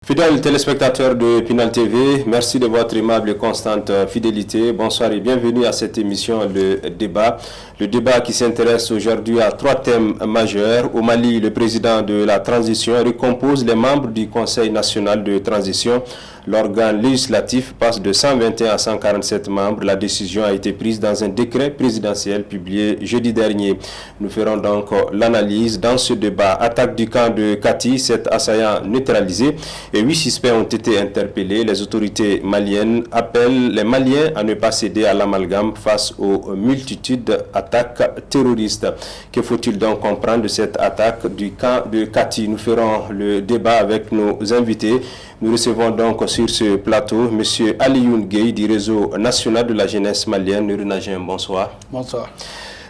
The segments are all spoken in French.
Fidèles téléspectateurs de Pinal TV, merci de votre aimable et constante fidélité. Bonsoir et bienvenue à cette émission Le Débat. Le débat qui s'intéresse aujourd'hui à trois thèmes majeurs. Au Mali, le président de la transition recompose les membres du Conseil national de transition. L'organe législatif passe de 121 à 147 membres. La décision a été prise dans un décret présidentiel publié jeudi dernier. Nous ferons donc l'analyse dans ce débat. Attaque du camp de Kati, 7 assaillants neutralisés et 8 suspects ont été interpellés. Les autorités maliennes appellent les Maliens à ne pas céder à l'amalgame face aux multitudes d'attaques terroristes. Que faut-il donc comprendre de cette attaque du camp de Kati? Nous ferons le débat avec nos invités. Nous recevons donc sur ce plateau M. Alioune Gueye du réseau national de la jeunesse malienne. Nurunagin, bonsoir. Bonsoir.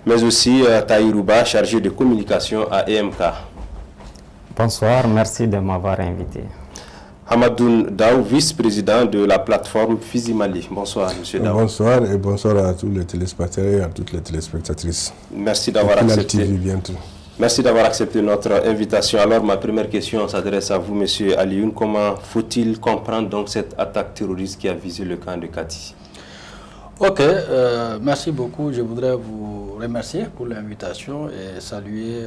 Mais aussi Taïrouba, chargé de communication à EMK. Bonsoir, merci de m'avoir invité. Hamadoun Daou, vice-président de la plateforme Fizi Mali. Bonsoir, M. Daou. Bonsoir et bonsoir à tous les téléspectateurs et à toutes les téléspectatrices. Merci d'avoir accepté. TV bientôt. Merci d'avoir accepté notre invitation. Alors, ma première question s'adresse à vous, M. Alioune. Comment faut-il comprendre donc cette attaque terroriste qui a visé le camp de Kati? Ok, merci beaucoup. Je voudrais vous remercier pour l'invitation et saluer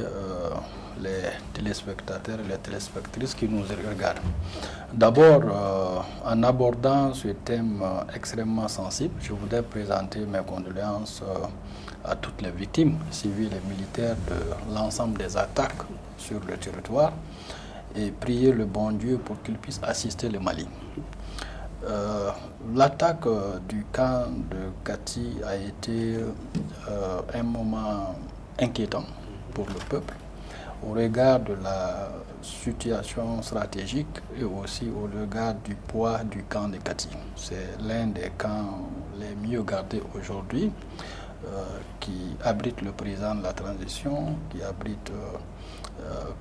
les téléspectateurs et les téléspectatrices qui nous regardent. D'abord, en abordant ce thème extrêmement sensible, je voudrais présenter mes condoléances à toutes les victimes civiles et militaires de l'ensemble des attaques sur le territoire et prier le bon Dieu pour qu'il puisse assister le Mali. L'attaque du camp de Kati a été un moment inquiétant pour le peuple au regard de la situation stratégique et aussi au regard du poids du camp de Kati. C'est l'un des camps les mieux gardés aujourd'hui qui abrite le président de la transition, qui abrite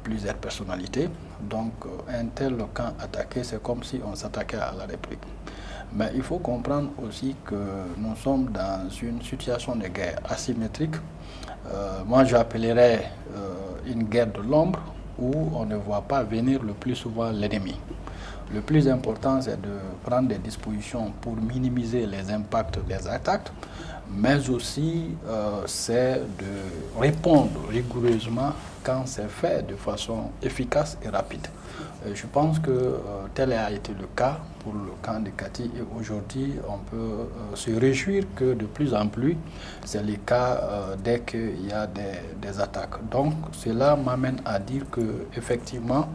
plusieurs personnalités. Donc un tel camp attaqué, c'est comme si on s'attaquait à la République. Mais il faut comprendre aussi que nous sommes dans une situation de guerre asymétrique. Moi, j'appellerais une guerre de l'ombre où on ne voit pas venir le plus souvent l'ennemi. Le plus important, c'est de prendre des dispositions pour minimiser les impacts des attaques, mais aussi c'est de répondre rigoureusement quand c'est fait de façon efficace et rapide. Je pense que tel a été le cas pour le camp de Kati et aujourd'hui on peut se réjouir que de plus en plus c'est le cas dès qu'il y a des attaques. Donc cela m'amène à dire que effectivement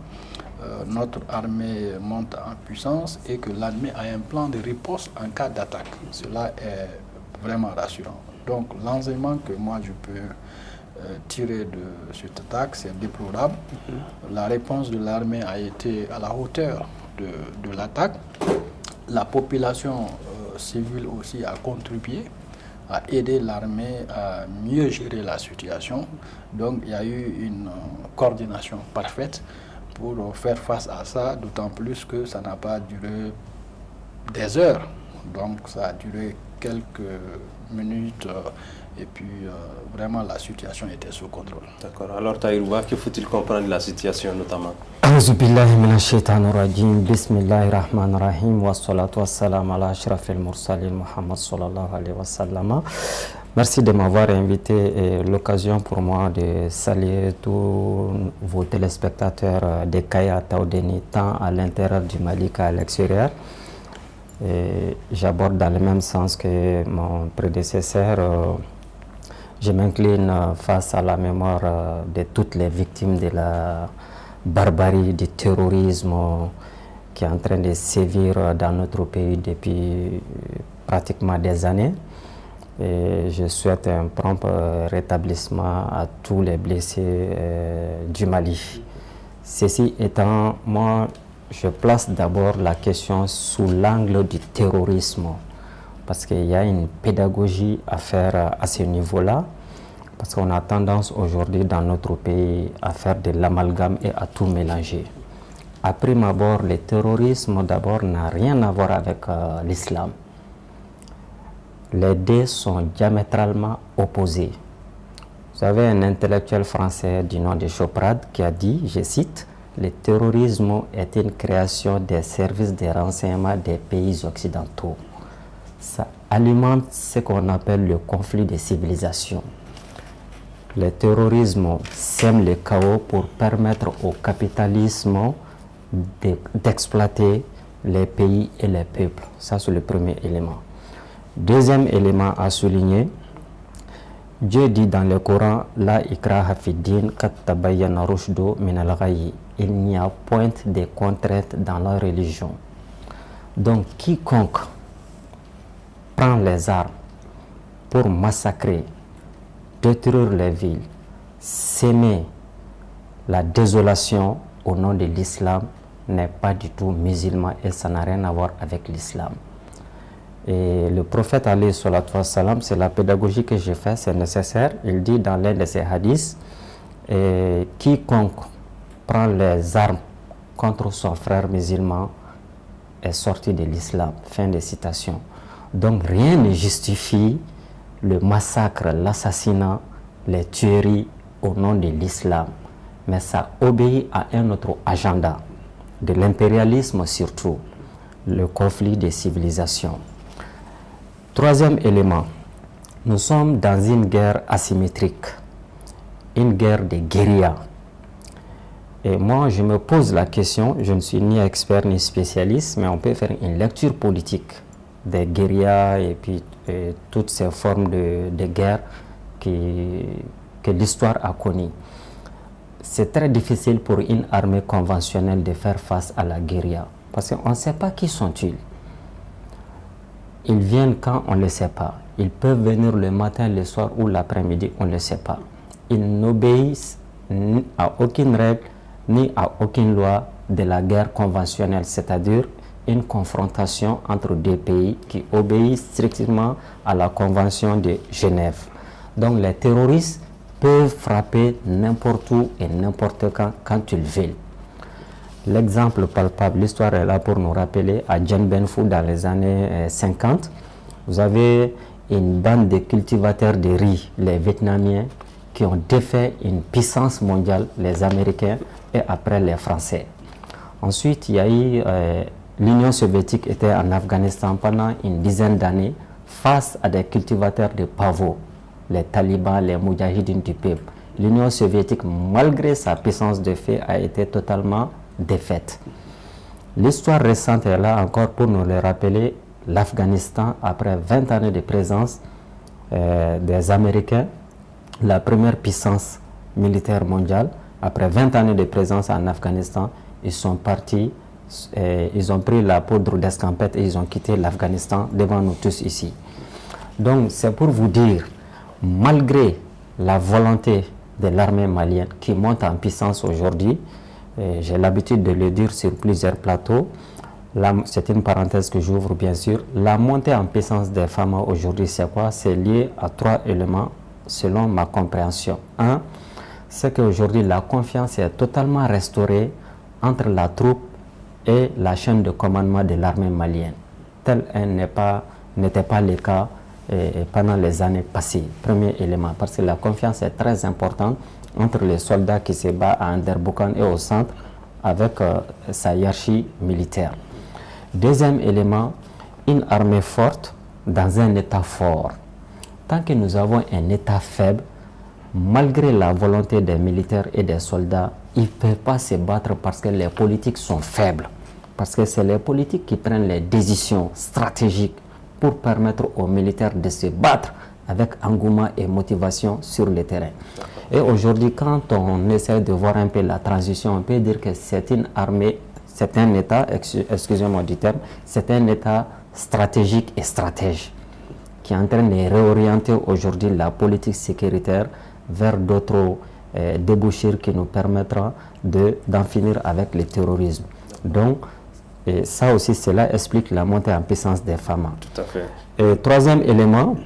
notre armée monte en puissance et que l'armée a un plan de riposte en cas d'attaque. Cela est vraiment rassurant. Donc l'enseignement que moi je peux tirer de cette attaque, c'est déplorable. La réponse de l'armée a été à la hauteur de l'attaque. La population civile aussi a contribué à aider l'armée à mieux gérer la situation. Donc il y a eu une coordination parfaite pour faire face à ça, d'autant plus que ça n'a pas duré des heures. Donc ça a duré quelques minutes et puis vraiment la situation était sous contrôle. D'accord. Alors Taïrouba, que faut-il comprendre de la situation notamment? Auzubillahi minash shaitanir rajim. Bismillahir rahmanir rahim. Wassalatu wassalamu ala ashrafil mursalin Muhammad sallallahu alayhi wa sallam. Merci de m'avoir invité et l'occasion pour moi de saluer tous vos téléspectateurs de Kaya Taoudeni, tant à l'intérieur du Mali qu'à l'extérieur. J'aborde dans le même sens que mon prédécesseur. Je m'incline face à la mémoire de toutes les victimes de la barbarie, du terrorisme qui est en train de sévir dans notre pays depuis pratiquement des années. Et je souhaite un prompt rétablissement à tous les blessés du Mali. Ceci étant, moi, je place d'abord la question sous l'angle du terrorisme, parce qu'il y a une pédagogie à faire à ce niveau-là, parce qu'on a tendance aujourd'hui dans notre pays à faire de l'amalgame et à tout mélanger. À prime abord, le terrorisme d'abord n'a rien à voir avec l'islam. Les deux sont diamétralement opposés. Vous avez un intellectuel français du nom de Choprade qui a dit, je cite, le terrorisme est une création des services de renseignement des pays occidentaux. Ça alimente ce qu'on appelle le conflit des civilisations. Le terrorisme sème le chaos pour permettre au capitalisme d'exploiter les pays et les peuples. Ça, c'est le premier élément. Deuxième élément à souligner, Dieu dit dans le Coran, La ikraha fi din qad tabayyana rushdu min al-ghayy. Il n'y a point de contraintes dans la religion. Donc, quiconque prend les armes pour massacrer, détruire les villes, s'aimer la désolation au nom de l'islam n'est pas du tout musulman et ça n'a rien à voir avec l'islam. Et le prophète alayhi salatu wassalam, c'est la pédagogie que j'ai faite, c'est nécessaire. Il dit dans l'un de ses hadiths, quiconque prend les armes contre son frère musulman est sorti de l'islam. Fin de citation. Donc rien ne justifie le massacre, l'assassinat, les tueries au nom de l'islam. Mais ça obéit à un autre agenda, de l'impérialisme surtout, le conflit des civilisations. Troisième élément, nous sommes dans une guerre asymétrique, une guerre de guérilla. Et moi, je me pose la question, je ne suis ni expert ni spécialiste, mais on peut faire une lecture politique des guérillas et puis toutes ces formes de guerre que l'histoire a connues. C'est très difficile pour une armée conventionnelle de faire face à la guérilla, parce qu'on ne sait pas qui sont-ils. Ils viennent quand on ne le sait pas. Ils peuvent venir le matin, le soir ou l'après-midi, on ne le sait pas. Ils n'obéissent à aucune règle ni à aucune loi de la guerre conventionnelle, c'est-à-dire une confrontation entre deux pays qui obéissent strictement à la Convention de Genève. Donc les terroristes peuvent frapper n'importe où et n'importe quand ils veulent. L'exemple palpable, l'histoire est là pour nous rappeler, à Dien Bien Phu dans les années 50, vous avez une bande de cultivateurs de riz, les Vietnamiens, qui ont défait une puissance mondiale, les Américains et après les Français. Ensuite, il y a eu l'Union soviétique était en Afghanistan pendant une dizaine d'années face à des cultivateurs de pavots, les talibans, les moudjahidines du peuple. L'Union soviétique, malgré sa puissance de feu, a été totalement défaite. L'histoire récente est là encore pour nous le rappeler. L'Afghanistan, après 20 années de présence des Américains, la première puissance militaire mondiale, après 20 années de présence en Afghanistan, ils sont partis, ils ont pris la poudre d'escampette et ils ont quitté l'Afghanistan devant nous tous ici. Donc c'est pour vous dire, malgré la volonté de l'armée malienne qui monte en puissance aujourd'hui, j'ai l'habitude de le dire sur plusieurs plateaux, c'est une parenthèse que j'ouvre bien sûr, la montée en puissance des femmes aujourd'hui c'est quoi? C'est lié à 3 éléments selon ma compréhension. Un, c'est qu'aujourd'hui la confiance est totalement restaurée entre la troupe et la chaîne de commandement de l'armée malienne. Tel n'était pas le cas pendant les années passées. Premier élément, parce que la confiance est très importante entre les soldats qui se battent à Anderboukan et au centre avec sa hiérarchie militaire. Deuxième élément, une armée forte dans un état fort. Tant que nous avons un état faible, malgré la volonté des militaires et des soldats, ils ne peuvent pas se battre parce que les politiques sont faibles. Parce que c'est les politiques qui prennent les décisions stratégiques pour permettre aux militaires de se battre avec engouement et motivation sur le terrain. Et aujourd'hui, quand on essaie de voir un peu la transition, on peut dire que c'est une armée, c'est un État, excusez-moi du terme, c'est un État stratégique et stratège qui est en train de réorienter aujourd'hui la politique sécuritaire vers d'autres débouchures qui nous permettront d'en finir avec le terrorisme. Donc, et ça aussi, cela explique la montée en puissance des femmes. Tout à fait. Et troisième élément,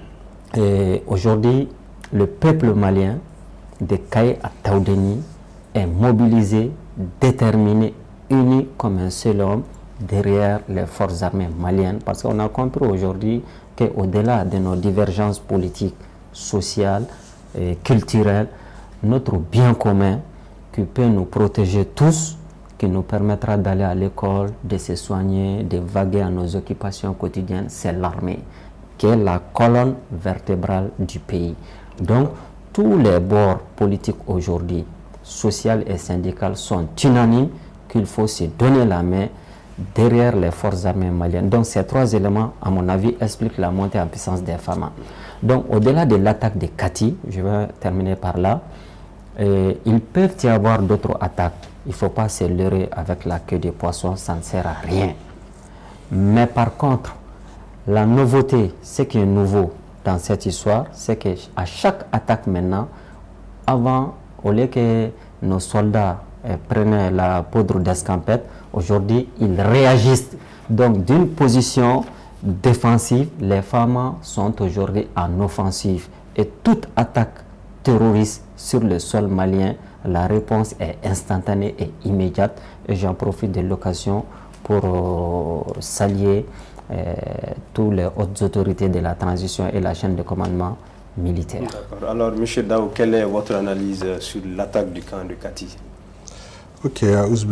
aujourd'hui, le peuple malien de Kaye à Taoudeni est mobilisé, déterminé, uni comme un seul homme derrière les forces armées maliennes. Parce qu'on a compris aujourd'hui qu'au-delà de nos divergences politiques, sociales et culturelles, notre bien commun qui peut nous protéger tous qui nous permettra d'aller à l'école, de se soigner, de vaguer à nos occupations quotidiennes, c'est l'armée, qui est la colonne vertébrale du pays. Donc, tous les bords politiques aujourd'hui, social et syndical, sont unanimes qu'il faut se donner la main derrière les forces armées maliennes. Donc ces trois éléments, à mon avis, expliquent la montée en puissance des FAMA. Donc au-delà de l'attaque de Kati, je vais terminer par là, il peut y avoir d'autres attaques. Il ne faut pas se leurrer avec la queue des poissons, ça ne sert à rien. Mais par contre, la nouveauté, ce qui est nouveau dans cette histoire, c'est qu'à chaque attaque maintenant, avant, au lieu que nos soldats prenaient la poudre d'escampette, aujourd'hui, ils réagissent. Donc, d'une position défensive, les femmes sont aujourd'hui en offensive. Et toute attaque terroriste sur le sol malien, la réponse est instantanée et immédiate. Et j'en profite de l'occasion pour saluer toutes les hautes autorités de la transition et la chaîne de commandement militaire. D'accord. Alors, M. Daou, quelle est votre analyse sur l'attaque du camp de Kati? Ok, je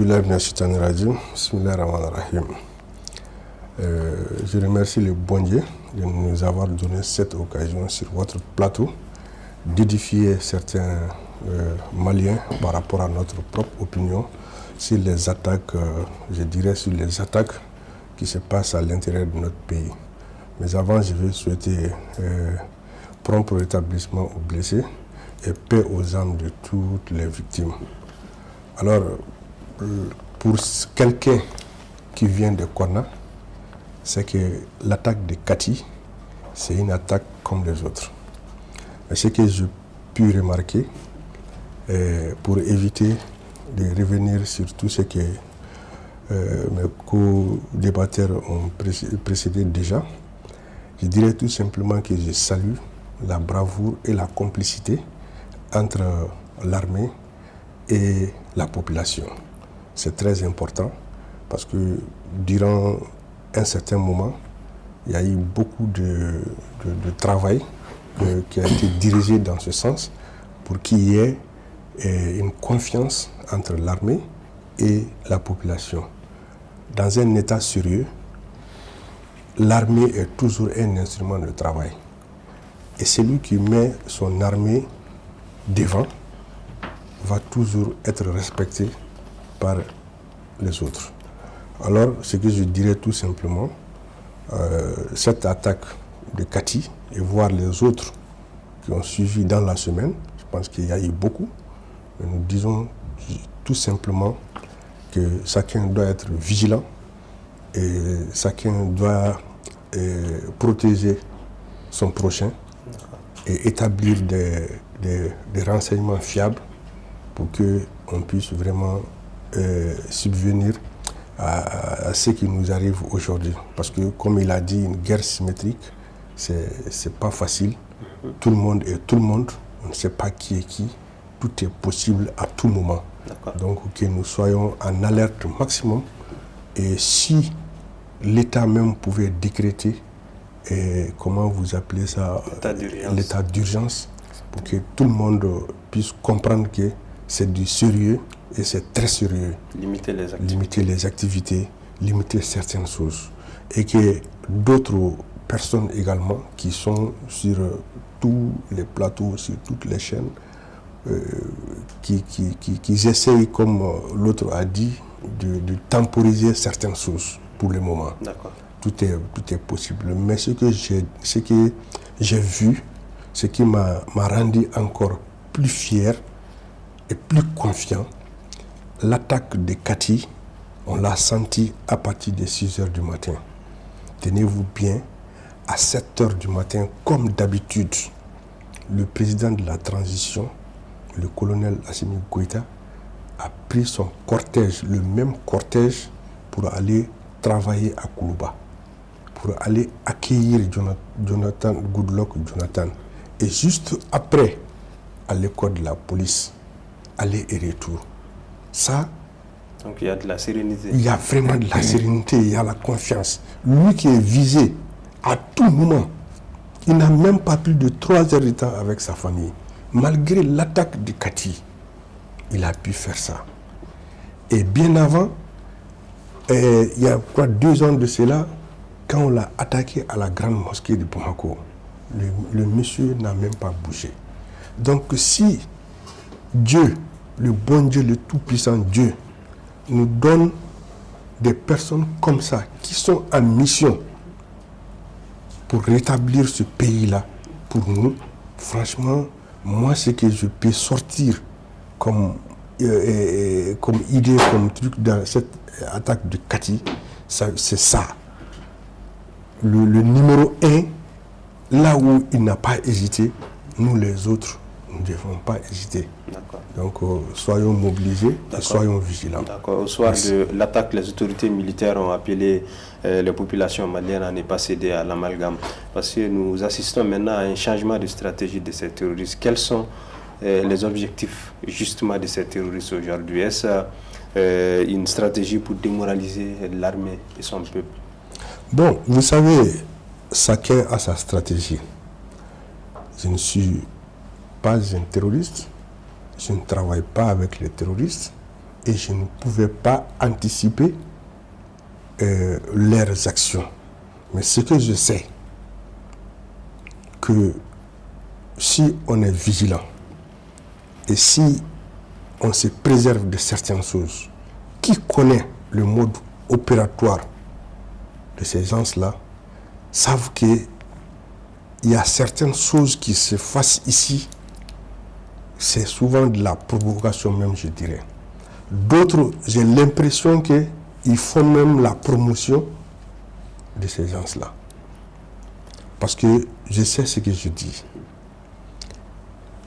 remercie le bon Dieu de nous avoir donné cette occasion sur votre plateau d'édifier certains Maliens par rapport à notre propre opinion sur les attaques, je dirais sur les attaques qui se passent à l'intérieur de notre pays. Mais avant, je vais souhaiter prompt rétablissement aux blessés et paix aux âmes de toutes les victimes. Alors, pour quelqu'un qui vient de Konna, c'est que l'attaque de Kati, c'est une attaque comme les autres. Mais ce que j'ai pu remarquer, pour éviter de revenir sur tout ce que mes co-débatteurs ont précédé déjà, je dirais tout simplement que je salue la bravoure et la complicité entre l'armée et la population. C'est très important parce que durant un certain moment, il y a eu beaucoup de travail qui a été dirigé dans ce sens pour qu'il y ait une confiance entre l'armée et la population. Dans un état sérieux, l'armée est toujours un instrument de travail. Et celui qui met son armée devant va toujours être respecté par les autres. Alors, ce que je dirais tout simplement, cette attaque de Kati et voir les autres qui ont suivi dans la semaine, je pense qu'il y a eu beaucoup. Nous disons tout simplement que chacun doit être vigilant et chacun doit protéger son prochain et établir des renseignements fiables pour qu'on puisse vraiment subvenir à ce qui nous arrive aujourd'hui. Parce que, comme il a dit, une guerre symétrique, c'est pas facile. Tout le monde est tout le monde. On ne sait pas qui est qui. Tout est possible à tout moment. Donc, que nous soyons en alerte maximum. Et si l'État même pouvait décréter, comment vous appelez ça, l'état d'urgence, pour que tout le monde puisse comprendre que c'est du sérieux et c'est très sérieux. Limiter les activités, limiter certaines choses. Et que d'autres personnes également qui sont sur tous les plateaux, sur toutes les chaînes, qui essayent, comme l'autre a dit, de temporiser certaines choses pour le moment. Tout est possible. Mais ce que j'ai vu, ce qui m'a rendu encore plus fier et plus confiant, l'attaque de Kati, on l'a senti à partir de 6 h du matin. Tenez-vous bien, à 7 h du matin, comme d'habitude, le président de la transition, le colonel Assimi Goïta, a pris son cortège, le même cortège, pour aller travailler à Koulouba, pour aller accueillir Jonathan Goodluck. Et juste après, à l'école de la police, aller et retour. Ça, donc il y a de la sérénité. Il y a vraiment de la sérénité, il y a la confiance. Lui qui est visé à tout moment, il n'a même pas plus de 3 heures de temps avec sa famille. Malgré l'attaque de Kati, il a pu faire ça. Et bien avant, il y a quoi, 2 ans de cela, quand on l'a attaqué à la grande mosquée de Bamako, le monsieur n'a même pas bougé. Donc si Dieu, le bon Dieu, le tout-puissant Dieu, nous donne des personnes comme ça, qui sont en mission pour rétablir ce pays-là, pour nous, franchement, moi, ce que je peux sortir comme idée, comme truc dans cette attaque de Kati, c'est ça. Le numéro 1, là où il n'a pas hésité, nous les autres, nous ne devons pas hésiter. Donc, soyons mobilisés et soyons vigilants. Au soir de l'attaque, les autorités militaires ont appelé les populations maliennes à ne pas céder à l'amalgame. Parce que nous assistons maintenant à un changement de stratégie de ces terroristes. Quels sont les objectifs justement de ces terroristes aujourd'hui? Est-ce une stratégie pour démoraliser l'armée et son peuple? Bon, vous savez, chacun a sa stratégie. Je ne suis pas un terroriste, je ne travaille pas avec les terroristes et je ne pouvais pas anticiper leurs actions. Mais ce que je sais, que si on est vigilant et si on se préserve de certaines choses, qui connaît le mode opératoire de ces gens-là, savent qu'il y a certaines choses qui se fassent ici, c'est souvent de la provocation même, je dirais. D'autres, j'ai l'impression qu'ils font même la promotion de ces gens-là. Parce que je sais ce que je dis.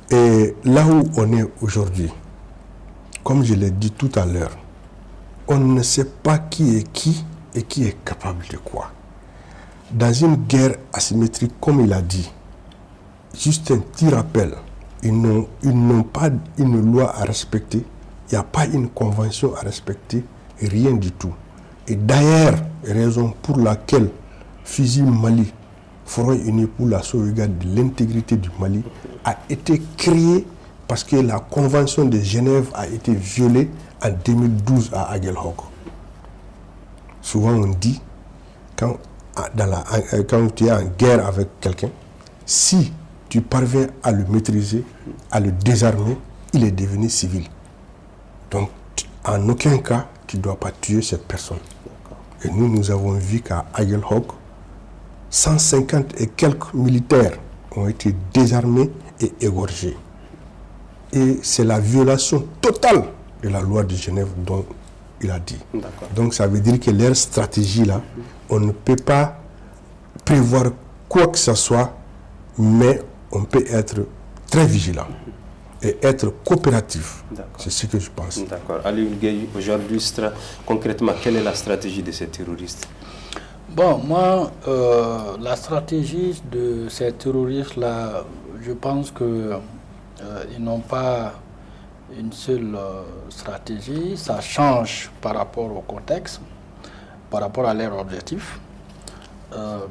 Et là où on est aujourd'hui, comme je l'ai dit tout à l'heure, on ne sait pas qui est qui et qui est capable de quoi. Dans une guerre asymétrique, comme il a dit, juste un petit rappel, ils n'ont pas une loi à respecter, il n'y a pas une convention à respecter, rien du tout. Et d'ailleurs, raison pour laquelle FUSIL Mali, Front Uni pour la sauvegarde de l'intégrité du Mali, a été créé parce que la convention de Genève a été violée en 2012 à Aguelhok. Souvent on dit, quand tu es en guerre avec quelqu'un, si tu parviens à le maîtriser, à le désarmer, il est devenu civil. Donc, en aucun cas, tu ne dois pas tuer cette personne. Et nous avons vu qu'à Aguelhok, 150 et quelques militaires ont été désarmés et égorgés. Et c'est la violation totale de la loi de Genève dont il a dit. Donc ça veut dire que leur stratégie là, on ne peut pas prévoir quoi que ce soit, mais on peut être très vigilant et être coopératif. C'est ce que je pense. D'accord. Ali Gueye, aujourd'hui, concrètement, quelle est la stratégie de ces terroristes? Bon, moi, la stratégie de ces terroristes-là, je pense que ils n'ont pas une seule stratégie. Ça change par rapport au contexte, par rapport à leur objectif.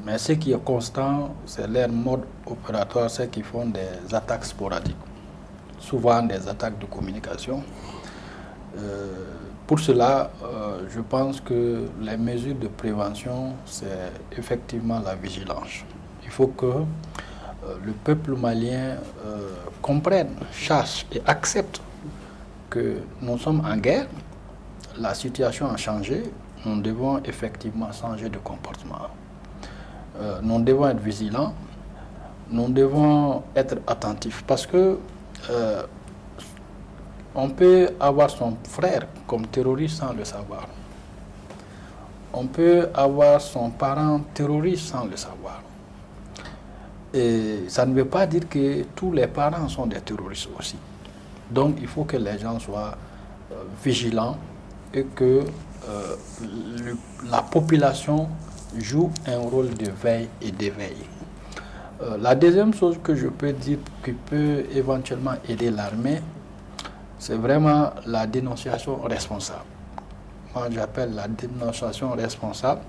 Mais ce qui est constant, c'est leur mode opératoire, c'est qu'ils font des attaques sporadiques, souvent des attaques de communication. Pour cela, je pense que les mesures de prévention, c'est effectivement la vigilance. Il faut que le peuple malien comprenne, cherche et accepte que nous sommes en guerre, la situation a changé, nous devons effectivement changer de comportement. Nous devons être vigilants, nous devons être attentifs parce que on peut avoir son frère comme terroriste sans le savoir. On peut avoir son parent terroriste sans le savoir. Et ça ne veut pas dire que tous les parents sont des terroristes aussi. Donc il faut que les gens soient vigilants et que la population joue un rôle de veille et d'éveil. La deuxième chose que je peux dire qui peut éventuellement aider l'armée, c'est vraiment la dénonciation responsable. Moi, j'appelle la dénonciation responsable.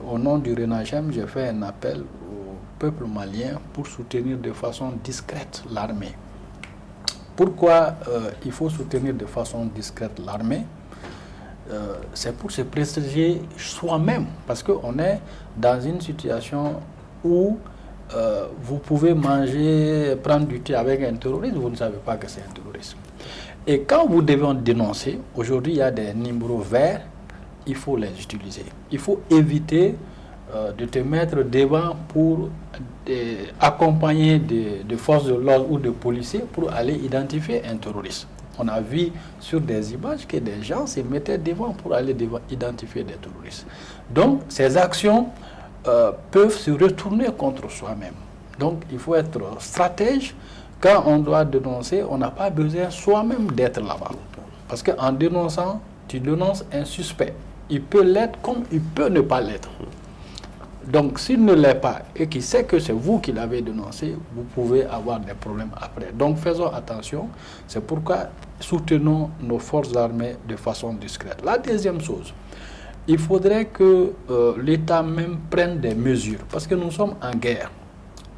Au nom du RENAGEM, j'ai fait un appel au peuple malien pour soutenir de façon discrète l'armée. Pourquoi il faut soutenir de façon discrète l'armée? c'est pour se protéger soi-même, parce qu'on est dans une situation où vous pouvez prendre du thé avec un terroriste, vous ne savez pas que c'est un terroriste. Et quand vous devez en dénoncer, aujourd'hui il y a des numéros verts, il faut les utiliser. Il faut éviter de te mettre devant pour accompagner de forces de l'ordre ou de policiers pour aller identifier un terroriste. On a vu sur des images que des gens se mettaient devant pour aller identifier des terroristes. Donc ces actions peuvent se retourner contre soi-même. Donc il faut être stratège. Quand on doit dénoncer, on n'a pas besoin soi-même d'être là-bas. Parce qu'en dénonçant, tu dénonces un suspect. Il peut l'être comme il peut ne pas l'être. Donc s'il ne l'est pas et qu'il sait que c'est vous qui l'avez dénoncé, vous pouvez avoir des problèmes après. Donc faisons attention. C'est pourquoi soutenons nos forces armées de façon discrète. La deuxième chose, il faudrait que l'État même prenne des mesures. Parce que nous sommes en guerre.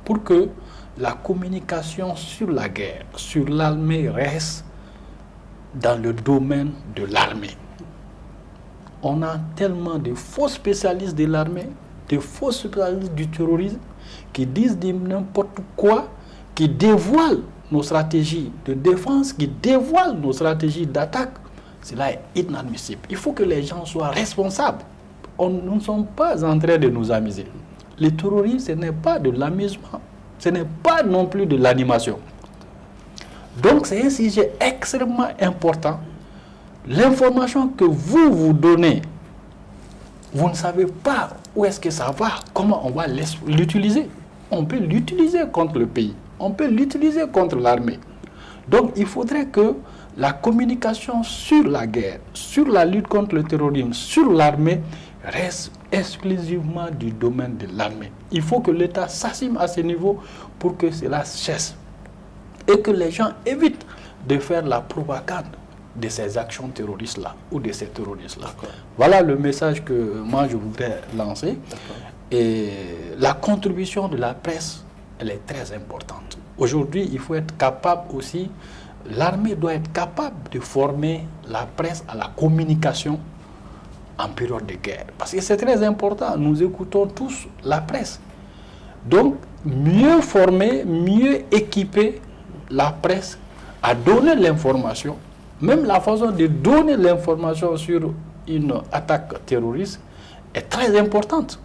Pour que la communication sur la guerre, sur l'armée reste dans le domaine de l'armée. On a tellement de faux spécialistes de l'armée, de faux spécialistes du terrorisme qui disent n'importe quoi, qui dévoilent nos stratégies de défense, qui dévoilent nos stratégies d'attaque. Cela est inadmissible. Il faut que les gens soient responsables. Nous ne sommes pas en train de nous amuser. Le terrorisme, ce n'est pas de l'amusement. Ce n'est pas non plus de l'animation. Donc c'est un sujet extrêmement important. L'information que vous donnez, vous ne savez pas où est-ce que ça va, comment on va l'utiliser. On peut l'utiliser contre le pays, on peut l'utiliser contre l'armée. Donc il faudrait que la communication sur la guerre, sur la lutte contre le terrorisme, sur l'armée, reste exclusivement du domaine de l'armée. Il faut que l'État s'assume à ce niveau pour que cela cesse. Et que les gens évitent de faire la propagande de ces actions terroristes-là ou de ces terroristes-là. Voilà le message que moi je voudrais lancer. Et la contribution de la presse, elle est très importante. Aujourd'hui, il faut être capable aussi, l'armée doit être capable de former la presse à la communication en période de guerre. Parce que c'est très important, nous écoutons tous la presse. Donc, mieux former, mieux équiper la presse à donner l'information, même la façon de donner l'information sur une attaque terroriste est très importante.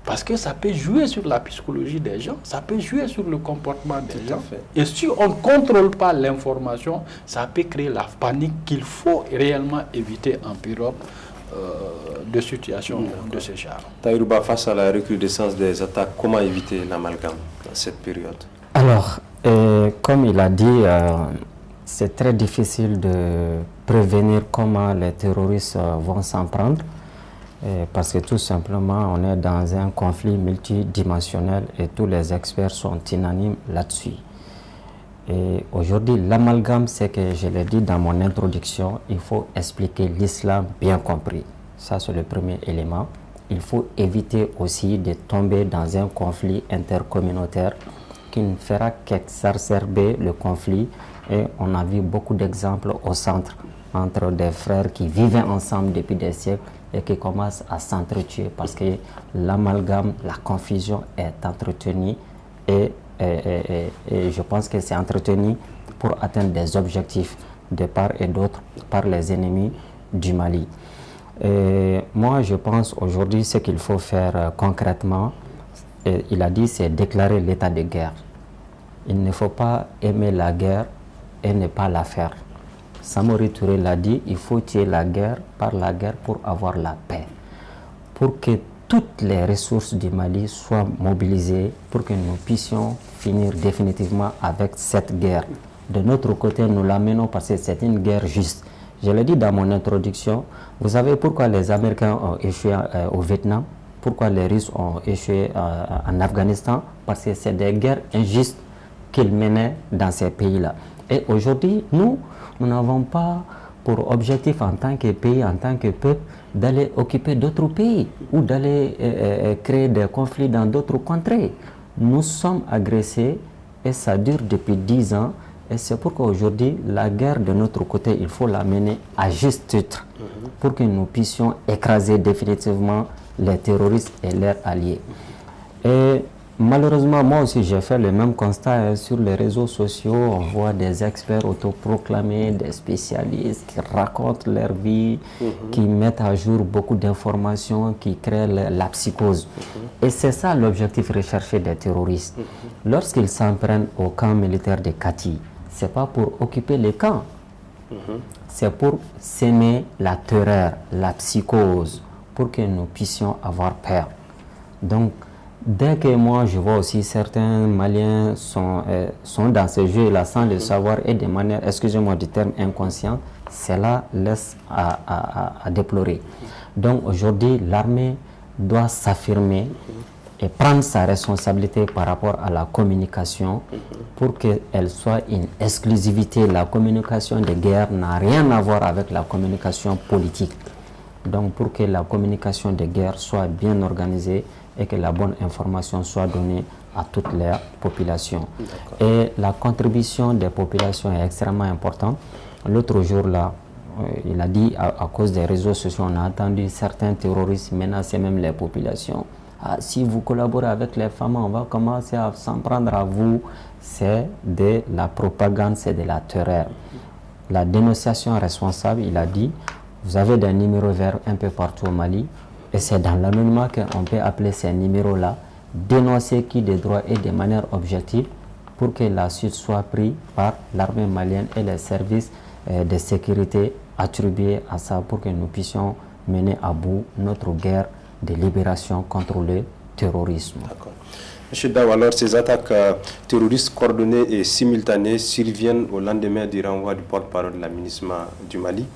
Parce que ça peut jouer sur la psychologie des gens, ça peut jouer sur le comportement des gens. Et si on ne contrôle pas l'information, ça peut créer la panique qu'il faut réellement éviter en période de situation de ce genre. Tahirou, face à la recrudescence des attaques, comment éviter l'amalgame dans cette période? Alors, comme il a dit, c'est très difficile de prévenir comment les terroristes vont s'en prendre. Parce que tout simplement, on est dans un conflit multidimensionnel et tous les experts sont unanimes là-dessus. Et aujourd'hui, l'amalgame, c'est que je l'ai dit dans mon introduction, il faut expliquer l'islam bien compris. Ça, c'est le premier élément. Il faut éviter aussi de tomber dans un conflit intercommunautaire qui ne fera qu'exacerber le conflit. Et on a vu beaucoup d'exemples au centre entre des frères qui vivaient ensemble depuis des siècles et qui commencent à s'entretuer parce que l'amalgame, la confusion est entretenue et je pense que c'est entretenu pour atteindre des objectifs de part et d'autre par les ennemis du Mali. Et moi, je pense aujourd'hui ce qu'il faut faire concrètement, il a dit, c'est déclarer l'état de guerre. Il ne faut pas aimer la guerre et ne pas la faire. Samori Touré l'a dit, il faut tuer la guerre par la guerre pour avoir la paix. Pour que toutes les ressources du Mali soient mobilisées, pour que nous puissions finir définitivement avec cette guerre. De notre côté, nous la menons parce que c'est une guerre juste. Je l'ai dit dans mon introduction, vous savez pourquoi les Américains ont échoué au Vietnam, pourquoi les Russes ont échoué en Afghanistan, parce que c'est des guerres injustes qu'ils menaient dans ces pays-là. Et aujourd'hui, nous n'avons pas pour objectif en tant que pays, en tant que peuple, d'aller occuper d'autres pays ou d'aller créer des conflits dans d'autres contrées. Nous sommes agressés et ça dure depuis 10 ans Et c'est pourquoi aujourd'hui, la guerre de notre côté, il faut la mener à juste titre pour que nous puissions écraser définitivement les terroristes et leurs alliés. Et malheureusement, moi aussi, j'ai fait le même constat sur les réseaux sociaux. On voit des experts autoproclamés, des spécialistes qui racontent leur vie, qui mettent à jour beaucoup d'informations, qui créent la psychose. Et c'est ça l'objectif recherché des terroristes. Lorsqu'ils s'en prennent au camp militaire de Kati, ce n'est pas pour occuper les camps, c'est pour s'aimer la terreur, la psychose, pour que nous puissions avoir peur. Donc, dès que moi je vois aussi certains Maliens sont dans ce jeu-là sans le savoir et de manière, excusez-moi du terme, inconscient, cela laisse à déplorer. Donc aujourd'hui, l'armée doit s'affirmer et prendre sa responsabilité par rapport à la communication pour qu'elle soit une exclusivité. La communication de guerre n'a rien à voir avec la communication politique. Donc pour que la communication de guerre soit bien organisée et que la bonne information soit donnée à toutes les populations. Et la contribution des populations est extrêmement importante. L'autre jour, là, il a dit, à cause des réseaux sociaux, on a entendu certains terroristes menacer même les populations. Ah, si vous collaborez avec les femmes, on va commencer à s'en prendre à vous. C'est de la propagande, c'est de la terreur. La dénonciation responsable, il a dit, vous avez des numéros verts un peu partout au Mali, et c'est dans l'anonymat qu'on peut appeler ces numéros-là, dénoncer qui de droit et de manière objective pour que la suite soit prise par l'armée malienne et les services de sécurité attribués à ça pour que nous puissions mener à bout notre guerre de libération contre le terrorisme. D'accord. M. Daw, alors ces attaques terroristes coordonnées et simultanées surviennent au lendemain du renvoi du porte-parole de la MINUSMA du Mali,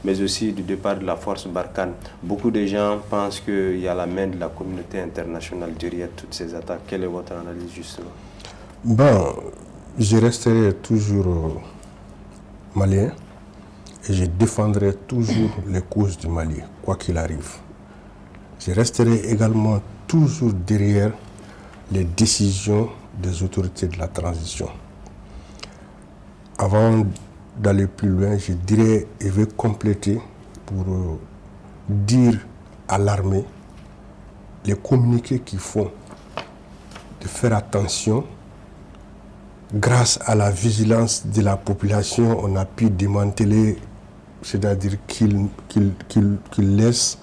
mais aussi du départ de la force Barkhane. Beaucoup de gens pensent qu'il y a la main de la communauté internationale derrière toutes ces attaques. Quelle est votre analyse justement? Je resterai toujours malien et je défendrai toujours les causes du Mali, quoi qu'il arrive. Je resterai également toujours derrière les décisions des autorités de la transition. Avant d'aller plus loin, je dirais et vais compléter pour dire à l'armée les communiqués qu'ils font de faire attention. Grâce à la vigilance de la population, on a pu démanteler, c'est-à-dire qu'ils laissent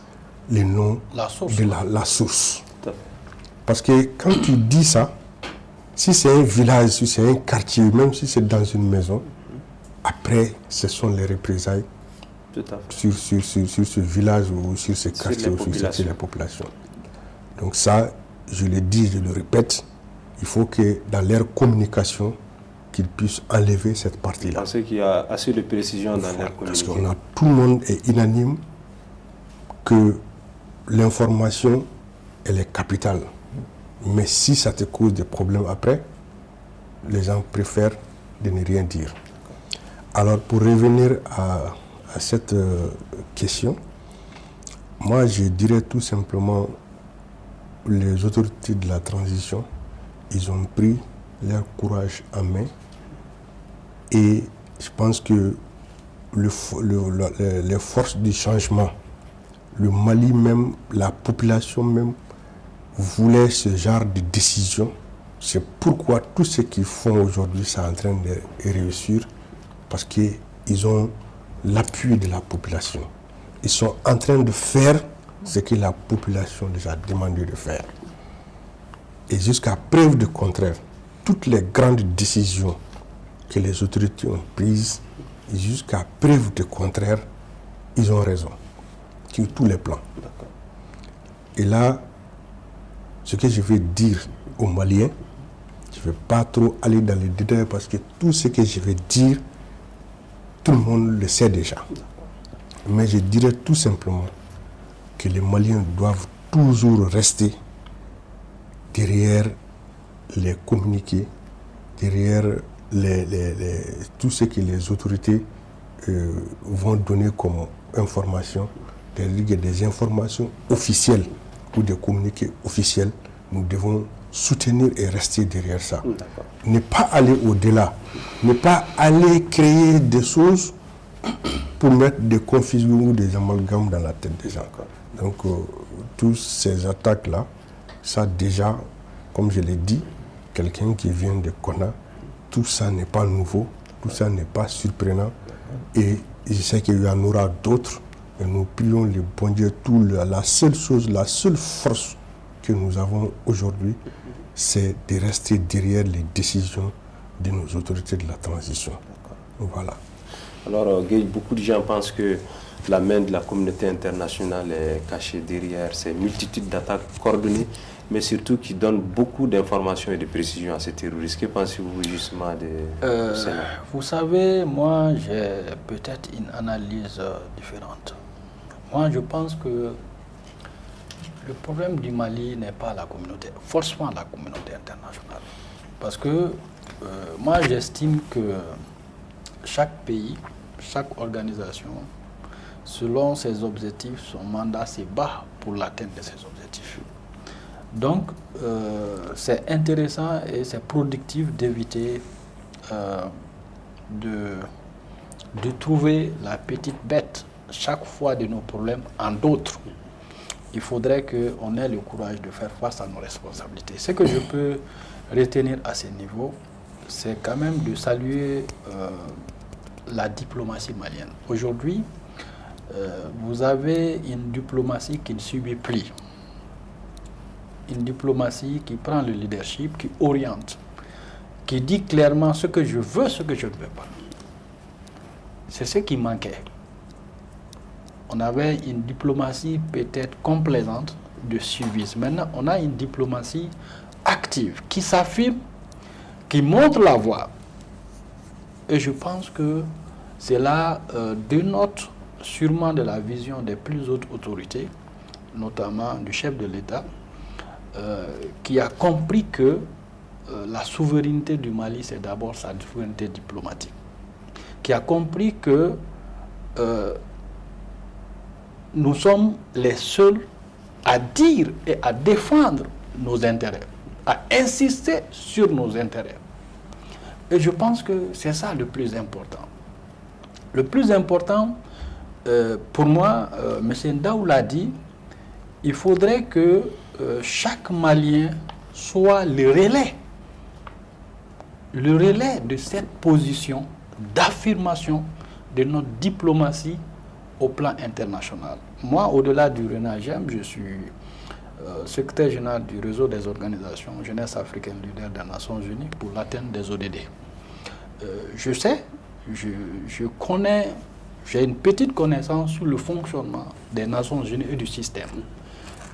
les noms de la source. Parce que quand tu dis ça, si c'est un village, si c'est un quartier, même si c'est dans une maison, après, ce sont les représailles sur ce village ou sur ce quartier ou sur les populations. Donc ça, je le dis, je le répète, il faut que dans leur communication, qu'ils puissent enlever cette partie-là. Vous pensez qu'il y a assez de précision dans leur communication? Parce que tout le monde est unanime que l'information, elle est capitale. Mais si ça te cause des problèmes après, les gens préfèrent de ne rien dire. Alors, pour revenir à cette question, moi, je dirais tout simplement, les autorités de la transition, ils ont pris leur courage en main et je pense que les forces du changement, le Mali même, la population même, voulait ce genre de décision. C'est pourquoi tout ce qu'ils font aujourd'hui, c'est en train de réussir, parce qu'ils ont l'appui de la population. Ils sont en train de faire ce que la population les a demandé de faire. Et jusqu'à preuve du contraire, toutes les grandes décisions que les autorités ont prises, jusqu'à preuve du contraire, ils ont raison, sur tous les plans. Et là, ce que je vais dire aux Maliens, je ne vais pas trop aller dans les détails parce que tout ce que je vais dire, tout le monde le sait déjà. Mais je dirais tout simplement que les Maliens doivent toujours rester derrière les communiqués, derrière tout ce que les autorités vont donner comme information, c'est-à-dire des informations officielles ou des communiqués officiels nous devons soutenir et rester derrière ça. Ne pas aller au-delà, ne pas aller créer des choses pour mettre des confusions ou des amalgames dans la tête des gens. Donc, toutes ces attaques-là, ça déjà, comme je l'ai dit, quelqu'un qui vient de Kona, tout ça n'est pas nouveau, tout ça n'est pas surprenant. Et je sais qu'il y en aura d'autres. Et nous prions le bon Dieu, la seule chose, la seule force que nous avons aujourd'hui, c'est de rester derrière les décisions de nos autorités de la transition. Voilà. Alors, Gueye, beaucoup de gens pensent que la main de la communauté internationale est cachée derrière ces multitudes d'attaques coordonnées, mais surtout qui donnent beaucoup d'informations et de précisions à ces terroristes. Que pensez-vous justement de cela? Vous savez, moi, j'ai peut-être une analyse différente. Moi, je pense que le problème du Mali n'est pas forcément la communauté internationale. Parce que moi, j'estime que chaque pays, chaque organisation, selon ses objectifs, son mandat se bat pour l'atteinte de ses objectifs. Donc, c'est intéressant et c'est productif d'éviter de trouver la petite bête chaque fois de nos problèmes en d'autres. Il faudrait qu'on ait le courage de faire face à nos responsabilités. Ce que je peux retenir à ce niveau, c'est quand même de saluer la diplomatie malienne. Aujourd'hui, vous avez une diplomatie qui ne subit plus. Une diplomatie qui prend le leadership, qui oriente, qui dit clairement ce que je veux, ce que je ne veux pas. C'est ce qui manquait. On avait une diplomatie peut-être complaisante de suivisme. Maintenant, on a une diplomatie active, qui s'affirme, qui montre la voie. Et je pense que c'est là dénote sûrement de la vision des plus hautes autorités, notamment du chef de l'État, qui a compris que la souveraineté du Mali, c'est d'abord sa souveraineté diplomatique. Qui a compris que nous sommes les seuls à dire et à défendre nos intérêts, à insister sur nos intérêts. Et je pense que c'est ça le plus important. Le plus important, pour moi, M. Ndaou l'a dit, il faudrait que chaque Malien soit le relais de cette position d'affirmation de notre diplomatie au plan international. Moi, au-delà du RENAGEM, je suis secrétaire général du réseau des organisations Jeunesse africaine leader des Nations Unies pour l'atteinte des ODD. Je sais, je connais, j'ai une petite connaissance sur le fonctionnement des Nations Unies et du système.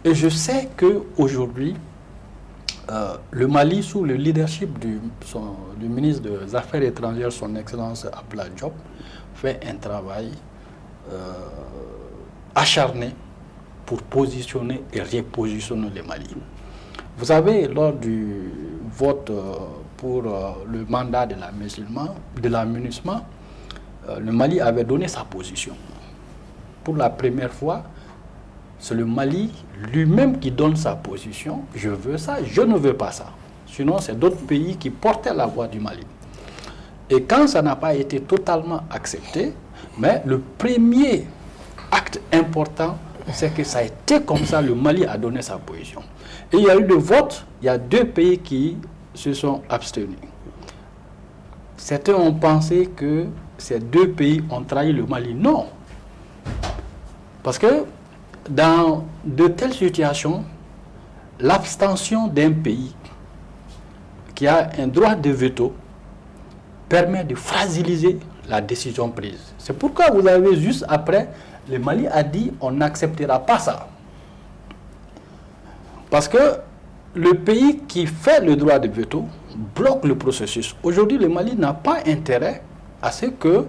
Et je sais qu'aujourd'hui, le Mali, sous le leadership du ministre des Affaires étrangères, son Excellence Abdoulaye Diop, fait un travail acharné pour positionner et repositionner le Mali. Vous savez, lors du vote pour le mandat de la MINUSMA, le Mali avait donné sa position. Pour la première fois, c'est le Mali lui-même qui donne sa position. Je veux ça, je ne veux pas ça. Sinon, c'est d'autres pays qui portaient la voix du Mali. Et quand ça n'a pas été totalement accepté, mais le premier acte important, c'est que ça a été comme ça, le Mali a donné sa position. Et il y a eu le vote, il y a 2 pays qui se sont abstenus. Certains ont pensé que ces 2 pays ont trahi le Mali. Non. Parce que dans de telles situations, l'abstention d'un pays qui a un droit de veto permet de fragiliser la décision prise. C'est pourquoi vous avez juste après, le Mali a dit on n'acceptera pas ça. Parce que le pays qui fait le droit de veto bloque le processus. Aujourd'hui, le Mali n'a pas intérêt à ce que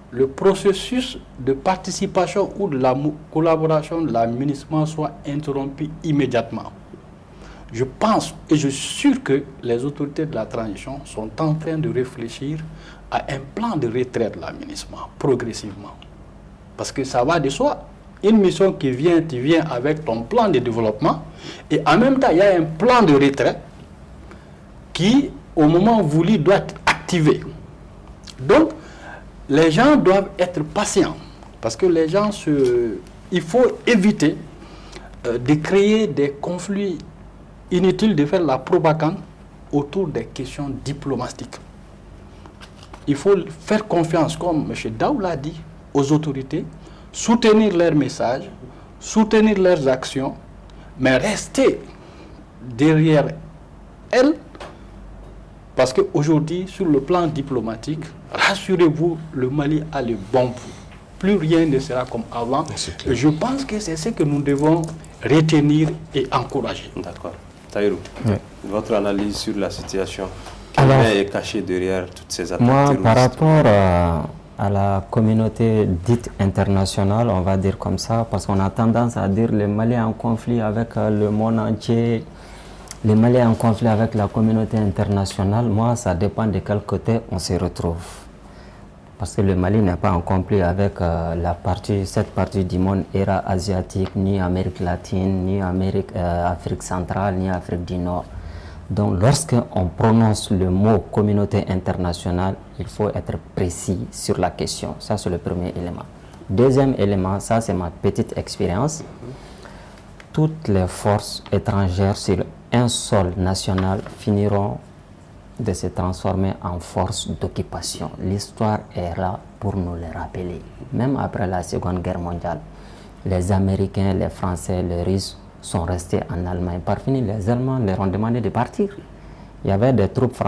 le processus de participation ou de la collaboration de la MINUSMA soit interrompu immédiatement. Je pense et je suis sûr que les autorités de la transition sont en train de réfléchir à un plan de retrait de la MINUSMA progressivement. Parce que ça va de soi. une mission qui vient, tu viens avec ton plan de développement, et en même temps, il y a un plan de retrait qui, au moment voulu, doit être activé. Donc, les gens doivent être patients, parce que les gens il faut éviter de créer des conflits inutiles, de faire la propagande autour des questions diplomatiques. Il faut faire confiance, comme M. Daou l'a dit, aux autorités, soutenir leurs messages, soutenir leurs actions, mais rester derrière elles, parce qu'aujourd'hui, sur le plan diplomatique, rassurez-vous, le Mali a le bon pouls. Plus rien ne sera comme avant. Je pense que c'est ce que nous devons retenir et encourager. D'accord. Tahirou, oui. Votre analyse sur la situation, quel lien est caché derrière toutes ces attaques terroristes? Par rapport à la communauté dite internationale, on va dire comme ça, parce qu'on a tendance à dire le Mali est en conflit avec le monde entier, le Mali est en conflit avec la communauté internationale. Moi, ça dépend de quel côté on se retrouve. Parce que le Mali n'est pas en conflit avec cette partie du monde era asiatique, ni Amérique latine, ni Afrique centrale, ni Afrique du Nord. Donc lorsqu'on prononce le mot communauté internationale, il faut être précis sur la question. Ça, c'est le premier élément. Deuxième élément, ça c'est ma petite expérience. Toutes les forces étrangères sur un sol national finiront de se transformer en force d'occupation. L'histoire est là pour nous le rappeler. Même après la Seconde Guerre mondiale, les Américains, les Français, les Russes sont restés en Allemagne. Par fini, les Allemands leur ont demandé de partir. Il y avait des troupes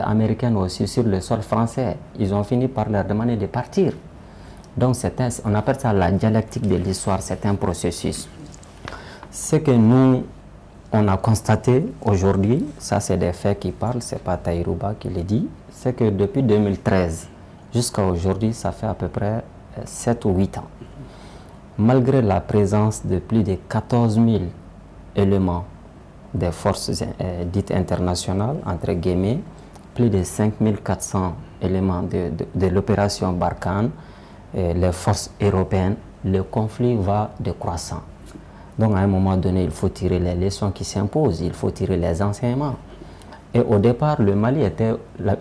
américaines aussi sur le sol français. Ils ont fini par leur demander de partir. Donc on appelle ça la dialectique de l'histoire, c'est un processus. Ce que nous, on a constaté aujourd'hui, ça c'est des faits qui parlent, c'est pas Taïrouba qui le dit, c'est que depuis 2013 jusqu'à aujourd'hui, ça fait à peu près 7 ou 8 ans. Malgré la présence de plus de 14 000 éléments des forces dites internationales, entre guillemets, plus de 5 400 éléments de l'opération Barkhane, les forces européennes, le conflit va décroissant. Donc à un moment donné, il faut tirer les leçons qui s'imposent, il faut tirer les enseignements. Et au départ, le Mali était,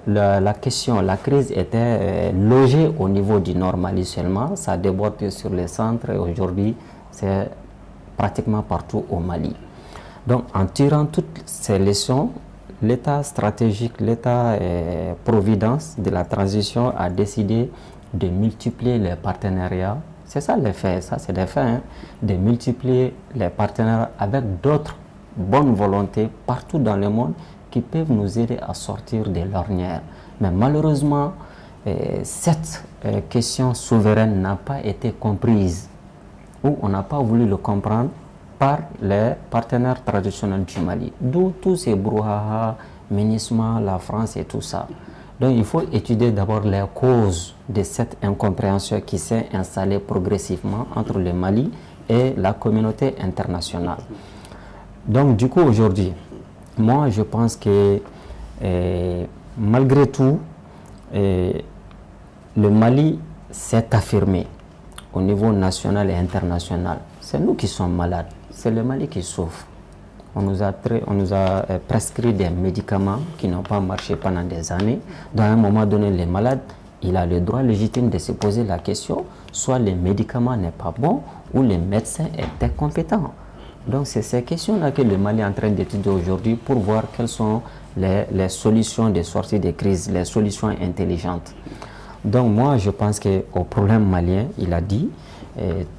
la crise était logée au niveau du Nord Mali seulement, ça déborde sur les centres et aujourd'hui, c'est pratiquement partout au Mali. Donc en tirant toutes ces leçons, l'État stratégique, l'État providence de la transition a décidé de multiplier les partenariats. C'est ça les faits, ça c'est des faits, hein, de multiplier les partenaires avec d'autres bonnes volontés partout dans le monde qui peuvent nous aider à sortir de l'ornière. Mais malheureusement, cette question souveraine n'a pas été comprise ou on n'a pas voulu le comprendre par les partenaires traditionnels du Mali. D'où tous ces brouhaha, MINUSMA, la France et tout ça. Donc il faut étudier d'abord les causes de cette incompréhension qui s'est installée progressivement entre le Mali et la communauté internationale. Donc du coup aujourd'hui, moi je pense que malgré tout, le Mali s'est affirmé au niveau national et international. C'est nous qui sommes malades, c'est le Mali qui souffre. On nous a prescrit des médicaments qui n'ont pas marché pendant des années. Dans un moment donné, les malades, il a le droit légitime de se poser la question, soit le médicament n'est pas bon ou le médecin est incompétent. Donc c'est ces questions-là que le Mali est en train d'étudier aujourd'hui pour voir quelles sont les solutions de sortie de crise, les solutions intelligentes. Donc moi je pense qu'au problème malien, il a dit,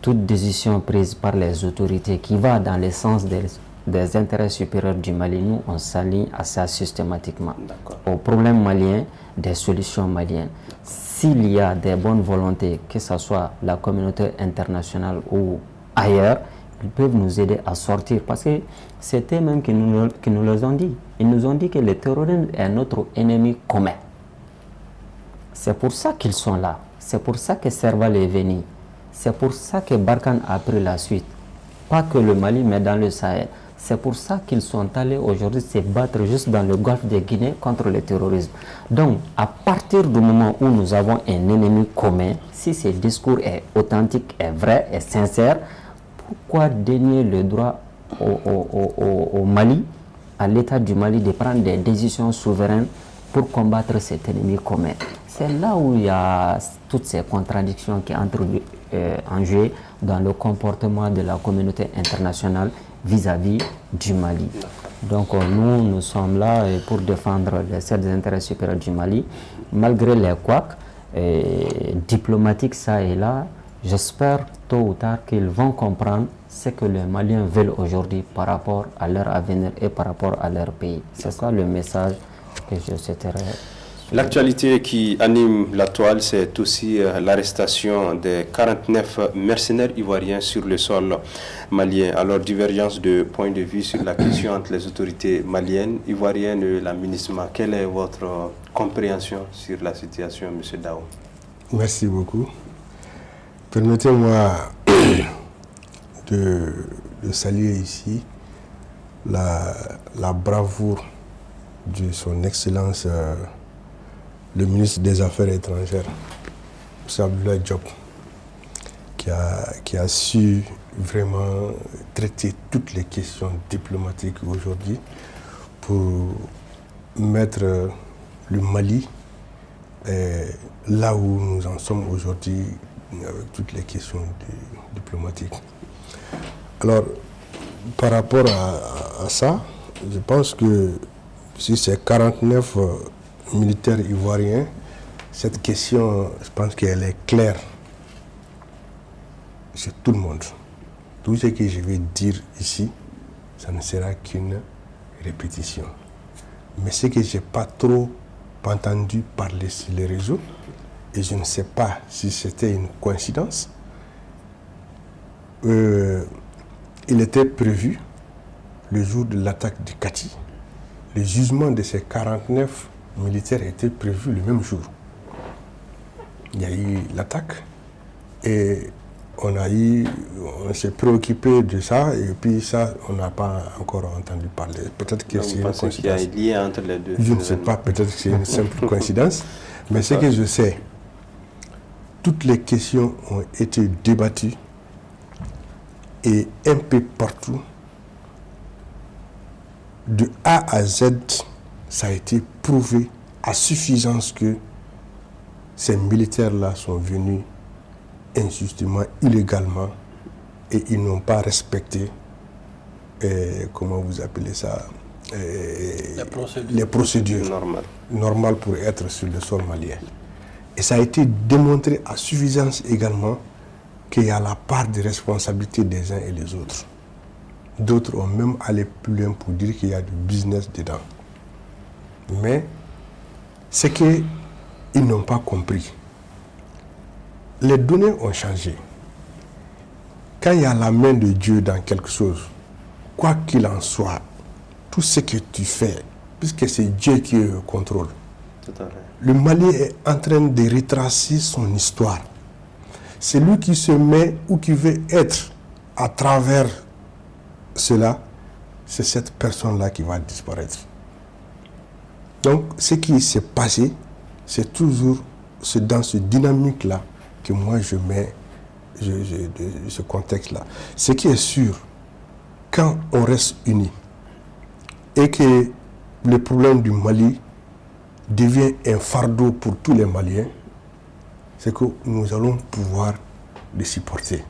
toute décision prise par les autorités qui va dans le sens des intérêts supérieurs du Mali, nous on s'aligne à ça systématiquement. Au problème malien, des solutions maliennes. S'il y a des bonnes volontés, que ce soit la communauté internationale ou ailleurs, ils peuvent nous aider à sortir. Parce que c'était même qui nous les ont dit. Ils nous ont dit que le terrorisme est notre ennemi commun. C'est pour ça qu'ils sont là. C'est pour ça que Serval est venu. C'est pour ça que Barkhane a pris la suite. Pas que le Mali, mais dans le Sahel. C'est pour ça qu'ils sont allés aujourd'hui se battre juste dans le golfe de Guinée contre le terrorisme. Donc, à partir du moment où nous avons un ennemi commun, si ce discours est authentique, est vrai, est sincère, pourquoi dénier le droit au Mali, à l'État du Mali, de prendre des décisions souveraines pour combattre cet ennemi commun? C'est là où il y a toutes ces contradictions qui entrent en jeu dans le comportement de la communauté internationale vis-à-vis du Mali. Donc nous sommes là pour défendre les intérêts supérieurs du Mali, malgré les couacs diplomatiques ça et là. J'espère tôt ou tard qu'ils vont comprendre ce que les Maliens veulent aujourd'hui par rapport à leur avenir et par rapport à leur pays. C'est ça le message que je souhaiterais. L'actualité qui anime la toile, c'est aussi l'arrestation des 49 mercenaires ivoiriens sur le sol malien. Alors, divergence de point de vue sur la question entre les autorités maliennes, ivoiriennes et la MINUSMA. Quelle est votre compréhension sur la situation, M. Dao? Merci beaucoup. Permettez-moi de saluer ici la bravoure de son Excellence le ministre des Affaires étrangères, M. Abdoulaye Diop, qui a su vraiment traiter toutes les questions diplomatiques aujourd'hui pour mettre le Mali là où nous en sommes aujourd'hui avec toutes les questions diplomatiques. Alors, par rapport à ça, je pense que si c'est 49 militaires ivoiriens, cette question, je pense qu'elle est claire chez tout le monde. Tout ce que je vais dire ici, ça ne sera qu'une répétition. Mais ce que je n'ai pas trop entendu parler sur les réseaux, et je ne sais pas si c'était une coïncidence, il était prévu, le jour de l'attaque de Kati, le jugement de ces 49 militaire était prévu le même jour. Il y a eu l'attaque et on s'est préoccupé de ça et puis ça, on n'a pas encore entendu parler. Peut-être que c'est une coïncidence. Qu'il y a un lien entre les deux. Je ne sais pas, peut-être que c'est une simple coïncidence. Mais ce que je sais, toutes les questions ont été débattues et un peu partout, de A à Z, ça a été prouvé à suffisance que ces militaires-là sont venus injustement, illégalement, et ils n'ont pas respecté, comment vous appelez ça, les procédures normales pour être sur le sol malien. Et ça a été démontré à suffisance également qu'il y a la part de responsabilité des uns et des autres. D'autres ont même allé plus loin pour dire qu'il y a du business dedans. Mais ce qu'ils n'ont pas compris, les données ont changé. Quand il y a la main de Dieu dans quelque chose, quoi qu'il en soit, tout ce que tu fais, puisque c'est Dieu qui est au contrôle, le Mali est en train de retracer son histoire. C'est lui qui se met ou qui veut être à travers cela, c'est cette personne-là qui va disparaître. Donc, ce qui s'est passé, c'est toujours dans ce dynamique-là que moi je mets ce contexte-là. Ce qui est sûr, quand on reste unis et que le problème du Mali devient un fardeau pour tous les Maliens, c'est que nous allons pouvoir le supporter.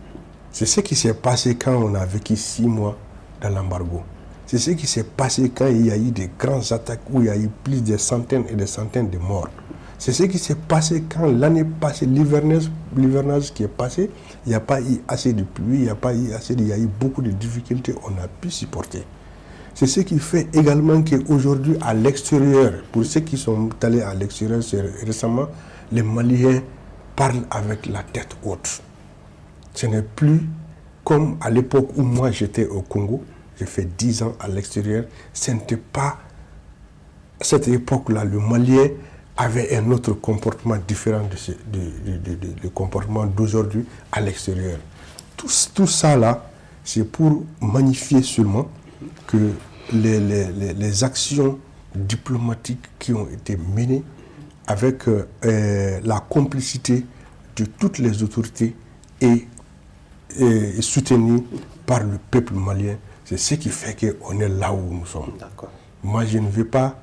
C'est ce qui s'est passé quand on a vécu 6 mois dans l'embargo. C'est ce qui s'est passé quand il y a eu des grandes attaques où il y a eu plus de centaines et des centaines de morts. C'est ce qui s'est passé quand l'année passée, l'hivernage qui est passé, il n'y a pas eu assez de pluie, il y a eu beaucoup de difficultés, on a pu supporter. C'est ce qui fait également qu'aujourd'hui, à l'extérieur, pour ceux qui sont allés à l'extérieur récemment, les Maliens parlent avec la tête haute. Ce n'est plus comme à l'époque où moi j'étais au Congo, j'ai fait 10 ans à l'extérieur, ce n'était pas cette époque-là, le Malien avait un autre comportement différent du comportement d'aujourd'hui à l'extérieur. Tout ça là, c'est pour magnifier seulement que les actions diplomatiques qui ont été menées avec la complicité de toutes les autorités et soutenues par le peuple malien, c'est ce qui fait qu'on est là où nous sommes. Moi, je ne vais pas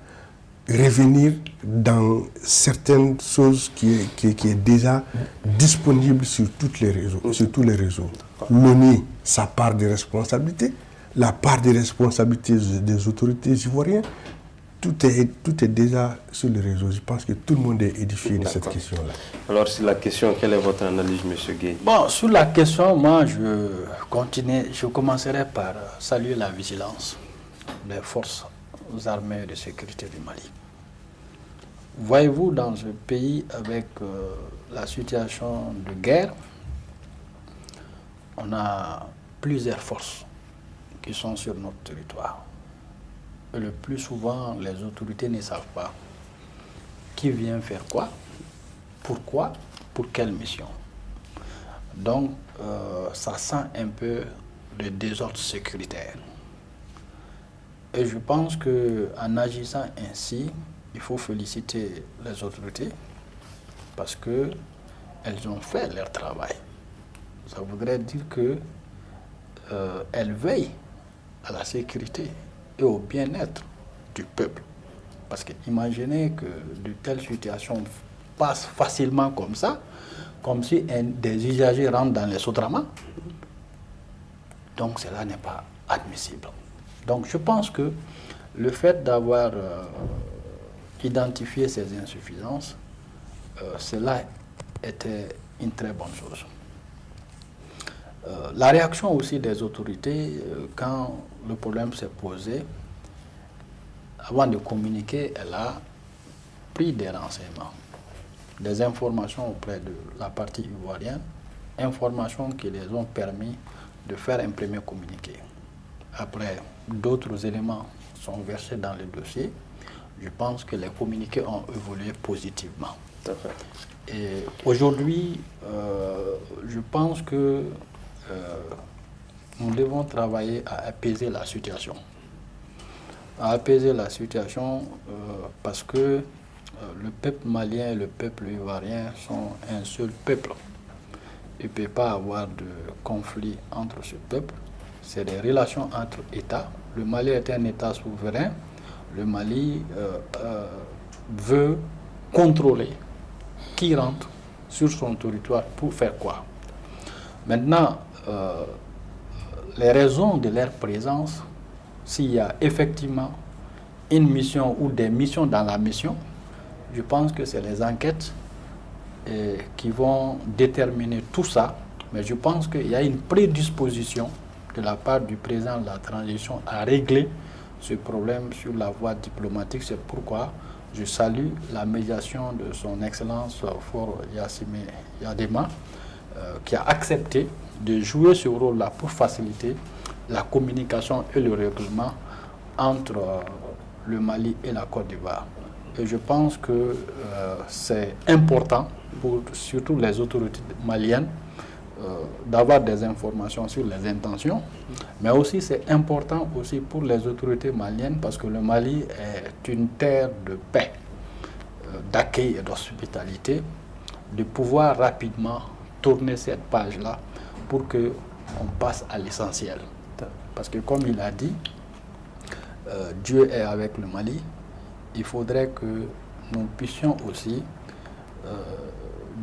revenir dans certaines choses qui est déjà disponible sur tous les réseaux. L'ONU, sa part de responsabilité, la part de responsabilité des autorités ivoiriennes, tout est déjà sur les réseaux. Je pense que tout le monde est édifié de cette question-là. Alors, sur la question, quelle est votre analyse, M. Gueye? Bon, sur la question, moi, je commencerai par saluer la vigilance des forces armées de sécurité du Mali. Voyez-vous, dans un pays avec la situation de guerre, on a plusieurs forces qui sont sur notre territoire. Et le plus souvent, les autorités ne savent pas qui vient faire quoi, pourquoi, pour quelle mission. Donc, ça sent un peu le désordre sécuritaire. Et je pense qu'en agissant ainsi, il faut féliciter les autorités parce qu'elles ont fait leur travail. Ça voudrait dire qu'elles veillent à la sécurité et au bien-être du peuple. Parce que imaginez que de telles situations passent facilement comme ça, comme si des usagers rentrent dans les Sotramas. Donc cela n'est pas admissible. Donc je pense que le fait d'avoir identifié ces insuffisances, cela était une très bonne chose. La réaction aussi des autorités, quand le problème s'est posé, avant de communiquer, elle a pris des renseignements, des informations auprès de la partie ivoirienne, informations qui les ont permis de faire un premier communiqué. Après, d'autres éléments sont versés dans le dossier. Je pense que les communiqués ont évolué positivement. Et aujourd'hui, je pense que nous devons travailler à apaiser la situation. Parce que le peuple malien et le peuple ivoirien sont un seul peuple. Il ne peut pas avoir de conflit entre ce peuple. C'est des relations entre États. Le Mali est un État souverain. Le Mali veut contrôler qui rentre sur son territoire pour faire quoi. Maintenant, les raisons de leur présence, s'il y a effectivement une mission ou des missions dans la mission, je pense que c'est les enquêtes qui vont déterminer tout ça. Mais je pense qu'il y a une prédisposition de la part du président de la transition à régler ce problème sur la voie diplomatique. C'est pourquoi je salue la médiation de son Excellence Faure Yassimi Yadema, qui a accepté de jouer ce rôle-là pour faciliter la communication et le règlement entre le Mali et la Côte d'Ivoire. Et je pense que c'est important pour surtout les autorités maliennes d'avoir des informations sur les intentions, mais aussi c'est important aussi pour les autorités maliennes parce que le Mali est une terre de paix, d'accueil et d'hospitalité, de pouvoir rapidement tourner cette page-là pour qu'on passe à l'essentiel. Parce que comme il a dit, Dieu est avec le Mali, il faudrait que nous puissions aussi,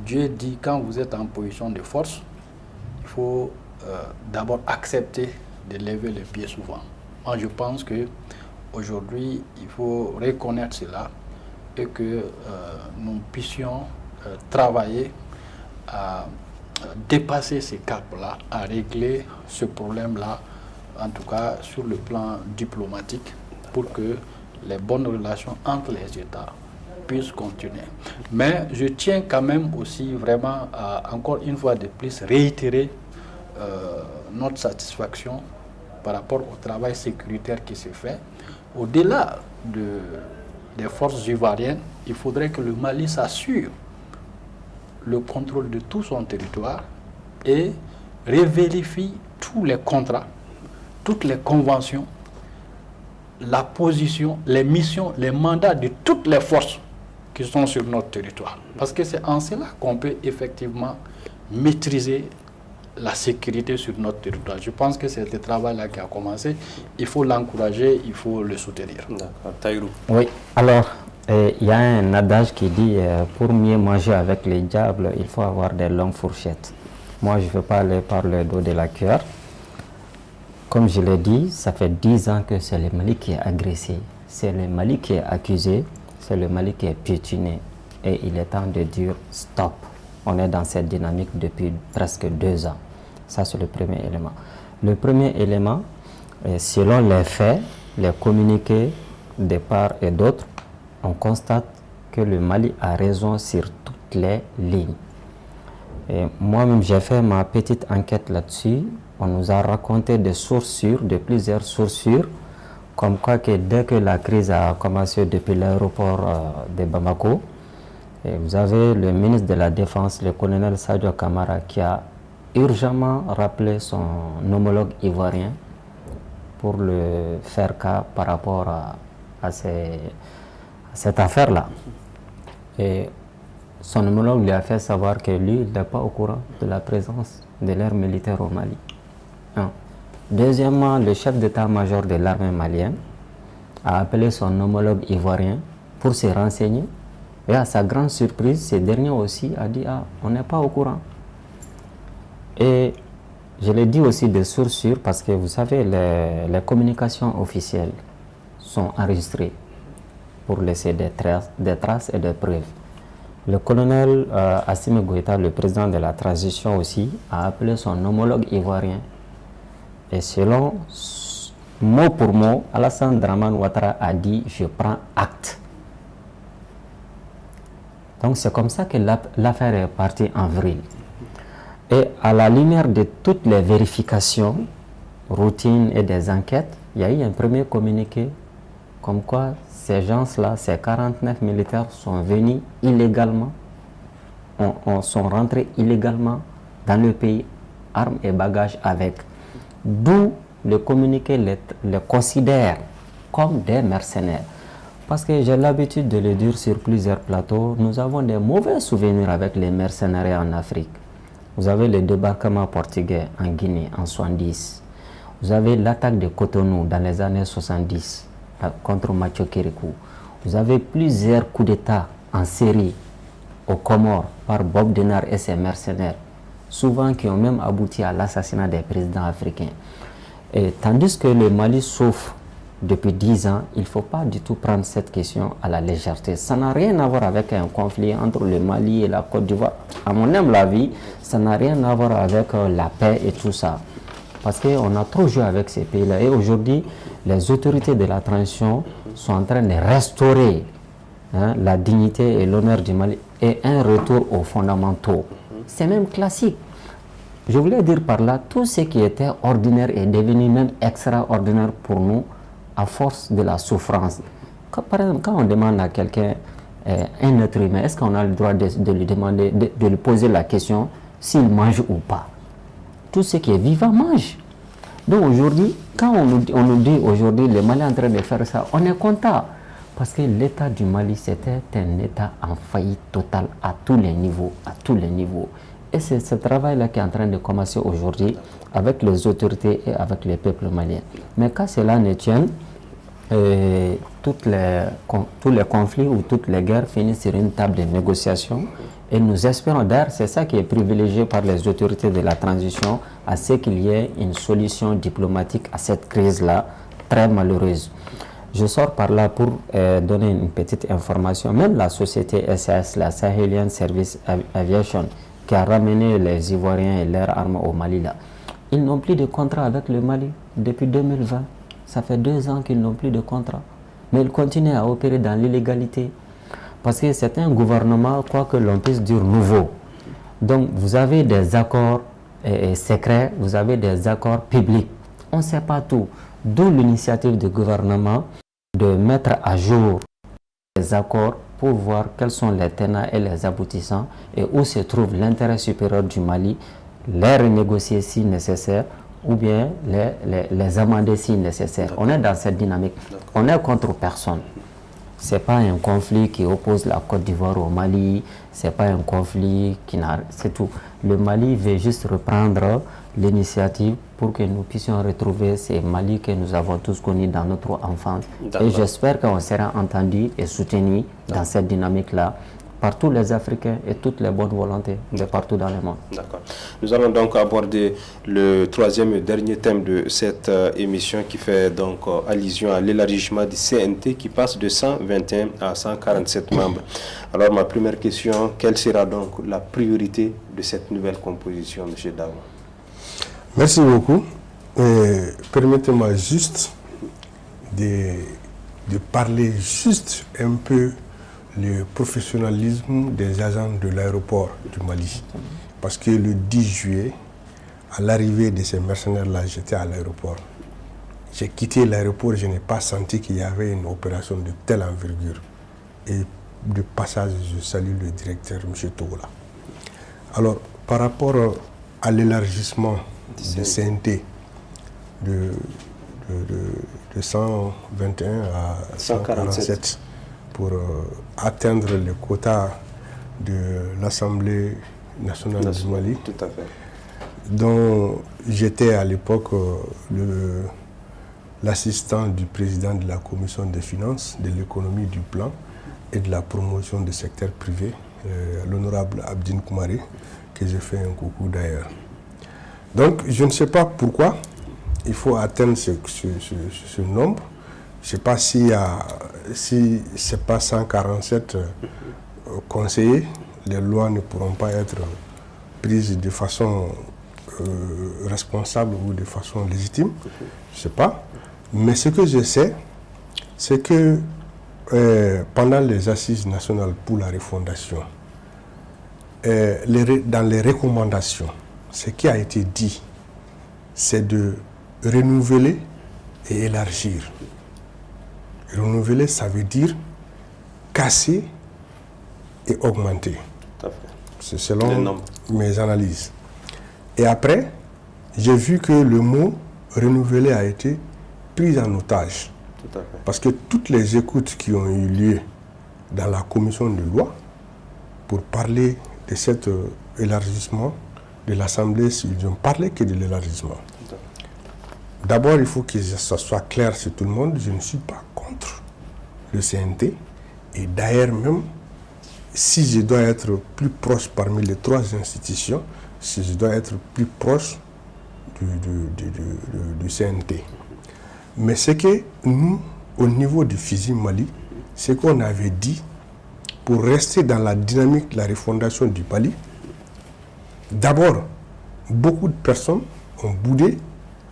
Dieu dit quand vous êtes en position de force, il faut d'abord accepter de lever les pieds souvent. Moi je pense qu'aujourd'hui il faut reconnaître cela et que nous puissions travailler à dépasser ces caps-là, à régler ce problème-là, en tout cas sur le plan diplomatique, pour que les bonnes relations entre les États puissent continuer. Mais je tiens quand même aussi vraiment à, encore une fois de plus, réitérer notre satisfaction par rapport au travail sécuritaire qui se fait. Au-delà des forces ivoiriennes, il faudrait que le Mali s'assure le contrôle de tout son territoire et revérifie tous les contrats, toutes les conventions la position, les missions, les mandats de toutes les forces qui sont sur notre territoire. Parce que c'est en cela qu'on peut effectivement maîtriser la sécurité sur notre territoire. Je pense que c'est ce travail-là qui a commencé. Il faut l'encourager, il faut le soutenir. D'accord. Taïrou. Oui, alors, il y a un adage qui dit pour mieux manger avec les diables, il faut avoir des longues fourchettes. Moi, je ne veux pas aller par le dos de la cuillère. Comme je l'ai dit, ça fait 10 ans que c'est le Mali qui est agressé. C'est le Mali qui est accusé, c'est le Mali qui est piétiné. Et il est temps de dire stop. On est dans cette dynamique depuis presque 2 ans. Ça, c'est le premier élément. Le premier élément, selon les faits, les communiqués de part et d'autre, on constate que le Mali a raison sur toutes les lignes. Moi-même, j'ai fait ma petite enquête là-dessus. On nous a raconté des sources sûres, de plusieurs sources sûres, comme quoi que dès que la crise a commencé depuis l'aéroport de Bamako, et vous avez le ministre de la Défense, le colonel Sadio Kamara, qui a urgemment rappelé son homologue ivoirien pour le faire cas par rapport à cette affaire-là. Et son homologue lui a fait savoir que lui, il n'est pas au courant de la présence de l'air militaire au Mali. Deuxièmement, le chef d'état-major de l'armée malienne a appelé son homologue ivoirien pour se renseigner. Et à sa grande surprise, ce dernier aussi a dit « Ah, on n'est pas au courant ». Et je l'ai dit aussi de sources sûres parce que vous savez, les communications officielles sont enregistrées pour laisser des traces et des preuves. Le colonel Assimi Goïta, le président de la transition aussi, a appelé son homologue ivoirien. Et selon mot pour mot, Alassane Dramane Ouattara a dit « Je prends acte ». Donc c'est comme ça que l'affaire est partie en vrille. Et à la lumière de toutes les vérifications, routines et des enquêtes, il y a eu un premier communiqué comme quoi ces gens-là, ces 49 militaires sont venus illégalement, sont rentrés illégalement dans le pays, armes et bagages avec. D'où le communiqué les considère comme des mercenaires. Parce que j'ai l'habitude de le dire sur plusieurs plateaux, nous avons des mauvais souvenirs avec les mercenaires en Afrique. Vous avez le débarquement portugais en Guinée en 70. Vous avez l'attaque de Cotonou dans les années 70 contre Mathieu Kérékou. Vous avez plusieurs coups d'État en série aux Comores par Bob Denard et ses mercenaires, souvent qui ont même abouti à l'assassinat des présidents africains. Et tandis que le Mali souffre depuis 10 ans, il ne faut pas du tout prendre cette question à la légèreté. Ça n'a rien à voir avec un conflit entre le Mali et la Côte d'Ivoire. À mon humble avis, ça n'a rien à voir avec la paix et tout ça. Parce qu'on a trop joué avec ces pays-là. Et aujourd'hui, les autorités de la transition sont en train de restaurer la dignité et l'honneur du Mali et un retour aux fondamentaux. C'est même classique. Je voulais dire par là, tout ce qui était ordinaire est devenu même extraordinaire pour nous à force de la souffrance. Par exemple, quand on demande à quelqu'un, un être humain, est-ce qu'on a le droit de lui demander, de lui poser la question s'il mange ou pas? Tout ce qui est vivant mange. Donc aujourd'hui, quand on nous dit aujourd'hui le Mali est en train de faire ça, on est content. Parce que l'État du Mali, c'était un État en faillite totale à tous les niveaux, Et c'est ce travail-là qui est en train de commencer aujourd'hui avec les autorités et avec les peuples maliens. Mais quand cela ne tient, tous les conflits ou toutes les guerres finissent sur une table de négociation. Et nous espérons, d'ailleurs, c'est ça qui est privilégié par les autorités de la transition, à ce qu'il y ait une solution diplomatique à cette crise-là, très malheureuse. Je sors par là pour donner une petite information. Même la société SAS, la Sahelian Service Aviation, qui a ramené les Ivoiriens et leurs armes au Mali, là, ils n'ont plus de contrat avec le Mali depuis 2020. Ça fait 2 ans qu'ils n'ont plus de contrat. Mais ils continuent à opérer dans l'illégalité. Parce que c'est un gouvernement, quoi que l'on puisse dire, nouveau. Donc vous avez des accords secrets, vous avez des accords publics. On ne sait pas tout. D'où l'initiative du gouvernement de mettre à jour les accords pour voir quels sont les tenants et les aboutissants et où se trouve l'intérêt supérieur du Mali, les renégocier si nécessaire ou bien les amender si nécessaire. On est dans cette dynamique. On est contre personne. Ce n'est pas un conflit qui oppose la Côte d'Ivoire au Mali, ce n'est pas un conflit qui n'a... C'est tout. Le Mali veut juste reprendre l'initiative pour que nous puissions retrouver ces Mali que nous avons tous connus dans notre enfance. Et j'espère qu'on sera entendu et soutenu dans cette dynamique-là par tous les Africains et toutes les bonnes volontés de partout dans le monde. D'accord. Nous allons donc aborder le troisième et dernier thème de cette émission qui fait donc allusion à l'élargissement du CNT qui passe de 121 à 147 membres. Alors ma première question, quelle sera donc la priorité de cette nouvelle composition, M. Dawa? Merci beaucoup. Permettez-moi juste de parler juste un peu le professionnalisme des agents de l'aéroport du Mali. Parce que le 10 juillet, à l'arrivée de ces mercenaires-là, j'étais à l'aéroport. J'ai quitté l'aéroport, je n'ai pas senti qu'il y avait une opération de telle envergure. Et de passage, je salue le directeur, M. Togola. Alors, par rapport à l'élargissement du CNT de 121 à 147, pour atteindre le quota de l'Assemblée nationale du Mali, tout à fait, dont j'étais à l'époque l'assistant du président de la commission des finances, de l'économie du plan et de la promotion du secteur privé, l'honorable Abdine Koumaré, que j'ai fait un coucou d'ailleurs. Donc je ne sais pas pourquoi il faut atteindre ce nombre. Je ne sais pas si ce n'est pas 147 conseillers, les lois ne pourront pas être prises de façon responsable ou de façon légitime. Je ne sais pas. Mais ce que je sais, c'est que pendant les assises nationales pour la refondation, dans les recommandations, ce qui a été dit, c'est de renouveler et élargir. Renouveler, ça veut dire casser et augmenter. C'est selon mes analyses. Et après, j'ai vu que le mot renouveler a été pris en otage. Tout à fait. Parce que toutes les écoutes qui ont eu lieu dans la commission de loi pour parler de cet élargissement de l'Assemblée, ils n'ont parlé que de l'élargissement. D'abord, il faut que ça soit clair sur tout le monde. Je ne suis pas contre le CNT. Et d'ailleurs même, si je dois être plus proche parmi les trois institutions, si je dois être plus proche du CNT. Mais c'est que nous, au niveau du FISI Mali, ce qu'on avait dit, pour rester dans la dynamique de la refondation du Mali, d'abord, beaucoup de personnes ont boudé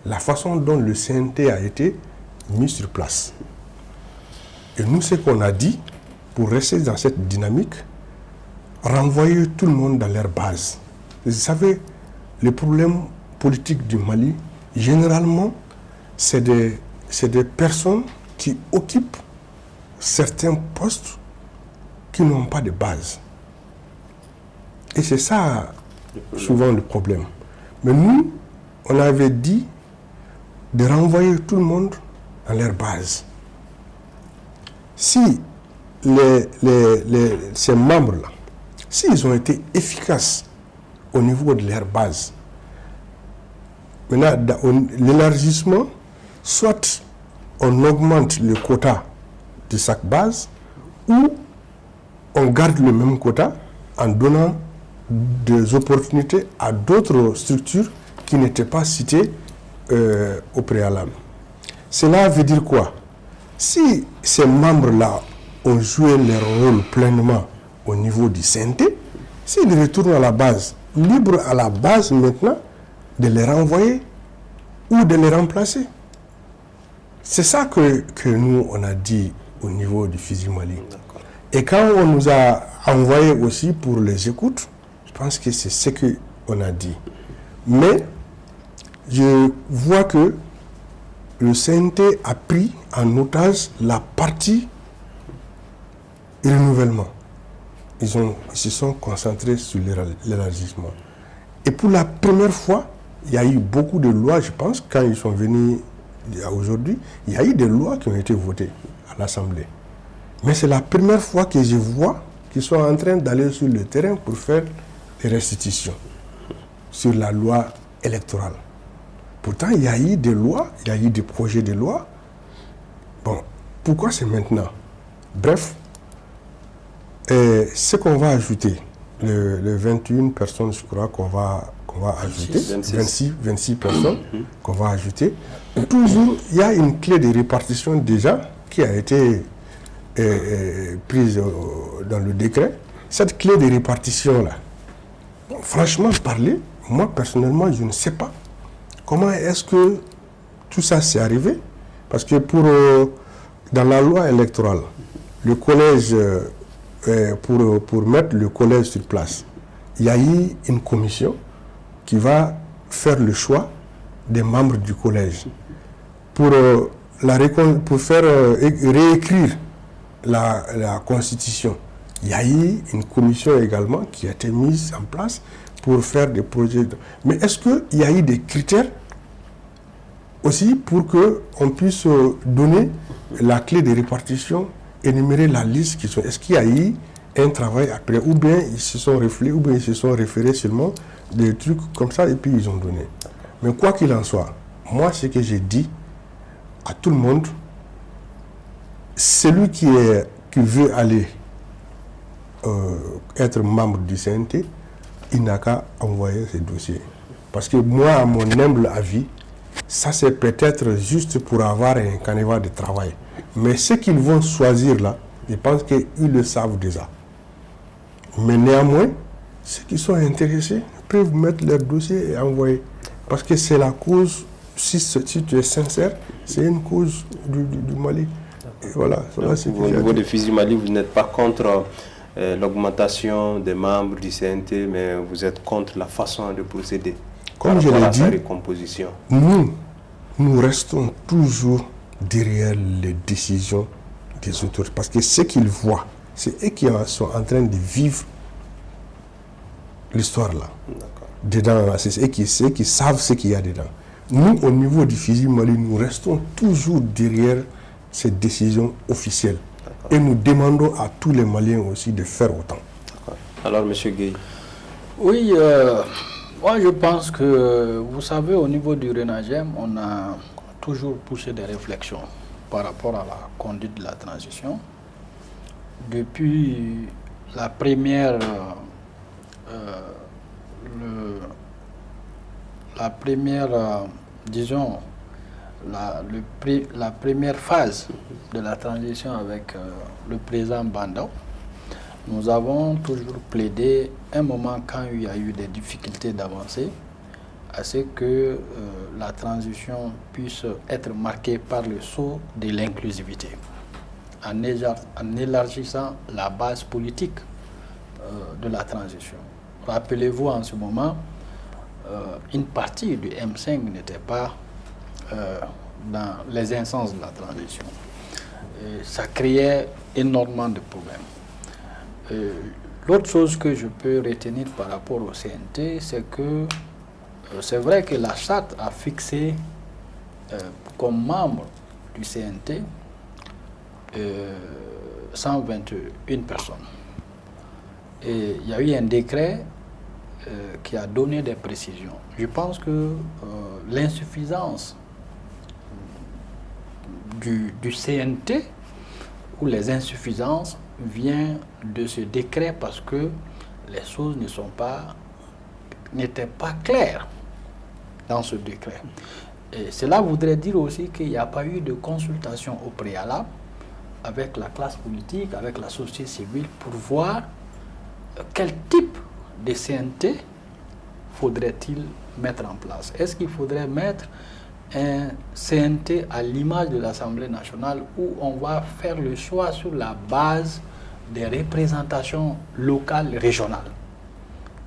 la façon dont le CNT a été mis sur place. Et nous, ce qu'on a dit, pour rester dans cette dynamique, renvoyer tout le monde dans leur base. Vous savez, les problèmes politiques du Mali, généralement, c'est des personnes qui occupent certains postes qui n'ont pas de base. Et c'est ça, souvent, le problème. Mais nous, on avait dit de renvoyer tout le monde dans leur base. Si ces membres-là, s'ils ont été efficaces au niveau de leur base, maintenant, l'élargissement, soit on augmente le quota de chaque base, ou on garde le même quota en donnant des opportunités à d'autres structures qui n'étaient pas citées au préalable. Cela veut dire quoi? Si ces membres-là ont joué leur rôle pleinement au niveau du CNT, s'ils retournent à la base, libre à la base maintenant de les renvoyer ou de les remplacer. C'est ça que nous, on a dit au niveau du FISI Mali. Et quand on nous a envoyé aussi pour les écoutes, je pense que c'est ce qu'on a dit. Mais je vois que le CNT a pris en otage la partie renouvellement. Ils se sont concentrés sur l'élargissement. Et pour la première fois, il y a eu beaucoup de lois, je pense, quand ils sont venus aujourd'hui, il y a eu des lois qui ont été votées à l'Assemblée. Mais c'est la première fois que je vois qu'ils sont en train d'aller sur le terrain pour faire des restitutions sur la loi électorale. Pourtant, il y a eu des lois, il y a eu des projets de loi. Bon, pourquoi c'est maintenant? Bref, ce qu'on va ajouter, les 21 personnes, je crois, qu'on va ajouter, 26 personnes qu'on va ajouter, toujours, il y a une clé de répartition déjà qui a été prise dans le décret. Cette clé de répartition-là, franchement parler, moi personnellement, je ne sais pas comment est-ce que tout ça s'est arrivé. Parce que dans la loi électorale, le collège, pour mettre le collège sur place, il y a eu une commission qui va faire le choix des membres du collège. Pour faire réécrire la Constitution, il y a eu une commission également qui a été mise en place pour faire des projets. Mais est-ce qu'il y a eu des critères aussi pour qu'on puisse donner la clé de répartition, énumérer la liste qui sont... Est-ce qu'il y a eu un travail après, ou bien ils se sont référés, ou bien ils se sont référés seulement des trucs comme ça et puis ils ont donné. Mais quoi qu'il en soit, moi ce que j'ai dit à tout le monde, celui qui veut aller être membre du CNT, il n'a qu'à envoyer ses dossiers. Parce que moi, à mon humble avis, ça c'est peut-être juste pour avoir un canevas de travail. Mais ce qu'ils vont choisir là, je pense qu'ils le savent déjà. Mais néanmoins, ceux qui sont intéressés peuvent mettre leur dossier et envoyer. Parce que c'est la cause, si tu es sincère, c'est une cause du Mali. Et voilà, au niveau de Fizi Mali, vous n'êtes pas contre l'augmentation des membres du CNT, mais vous êtes contre la façon de procéder. Comme je l'ai dit, recomposition. Nous restons toujours derrière les décisions des autorités. Parce que ce qu'ils voient, c'est eux qui sont en train de vivre l'histoire là. Dedans, c'est eux qui savent ce qu'il y a dedans. Nous, au niveau du Fizi Mali, nous restons toujours derrière ces décisions officielles. Et nous demandons à tous les Maliens aussi de faire autant. Alors, M. Gueye. Oui, moi je pense que, vous savez, au niveau du RENAGEM, on a toujours poussé des réflexions par rapport à la conduite de la transition. Depuis la première, disons, la première phase de la transition avec le président Bandao, nous avons toujours plaidé un moment quand il y a eu des difficultés d'avancer à ce que la transition puisse être marquée par le sceau de l'inclusivité, en élargissant la base politique de la transition. Rappelez-vous, en ce moment, une partie du M5 n'était pas dans les instances de la transition. Et ça créait énormément de problèmes. L'autre chose que je peux retenir par rapport au CNT, c'est que c'est vrai que la charte a fixé comme membre du CNT 121 personnes. Et il y a eu un décret qui a donné des précisions. Je pense que l'insuffisance du CNT ou les insuffisances vient de ce décret parce que les choses n'étaient pas claires dans ce décret. Et cela voudrait dire aussi qu'il n'y a pas eu de consultation au préalable avec la classe politique, avec la société civile pour voir quel type de CNT faudrait-il mettre en place. Est-ce qu'il faudrait mettre un CNT à l'image de l'Assemblée nationale où on va faire le choix sur la base des représentations locales, régionales?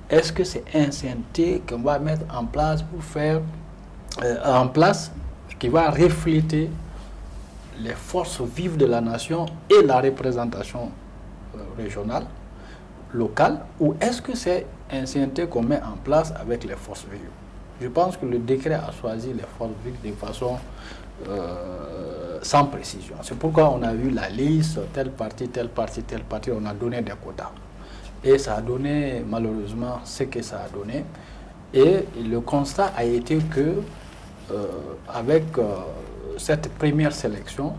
Est-ce que c'est un CNT qu'on va mettre en place pour faire qui va refléter les forces vives de la nation et la représentation régionale, locale, ou est-ce que c'est un CNT qu'on met en place avec les forces vives? Je pense que le décret a choisi les forces vives de façon sans précision. C'est pourquoi on a vu la liste, telle partie, on a donné des quotas. Et ça a donné malheureusement ce que ça a donné. Et le constat a été que avec cette première sélection,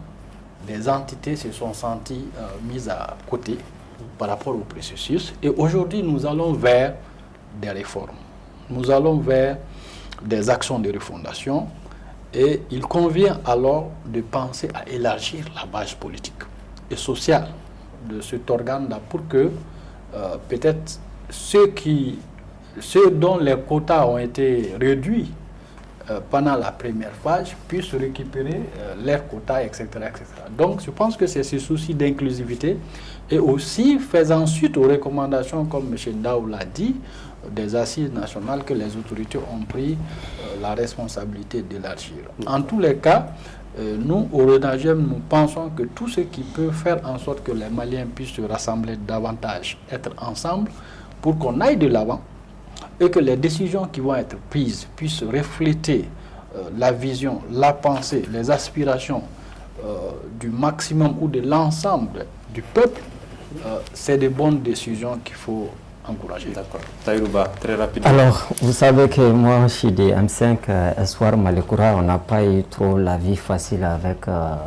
les entités se sont senties mises à côté par rapport au processus. Et aujourd'hui, nous allons vers des réformes. Nous allons vers des actions de refondation. Et il convient alors de penser à élargir la base politique et sociale de cet organe-là pour que peut-être ceux dont les quotas ont été réduits pendant la première phase puissent récupérer leurs quotas, etc., etc. Donc je pense que c'est ce souci d'inclusivité et aussi faisant suite aux recommandations, comme M. Daou l'a dit, des assises nationales que les autorités ont pris la responsabilité d'élargir. En tous les cas, nous, au RENAGEM, nous pensons que tout ce qui peut faire en sorte que les Maliens puissent se rassembler davantage, être ensemble, pour qu'on aille de l'avant, et que les décisions qui vont être prises puissent refléter la vision, la pensée, les aspirations du maximum ou de l'ensemble du peuple, c'est de bonnes décisions qu'il faut encourager. D'accord. Taïrouba, très rapidement. Alors, vous savez que moi, chez des M5, Espoir Malekoura, on n'a pas eu trop la vie facile avec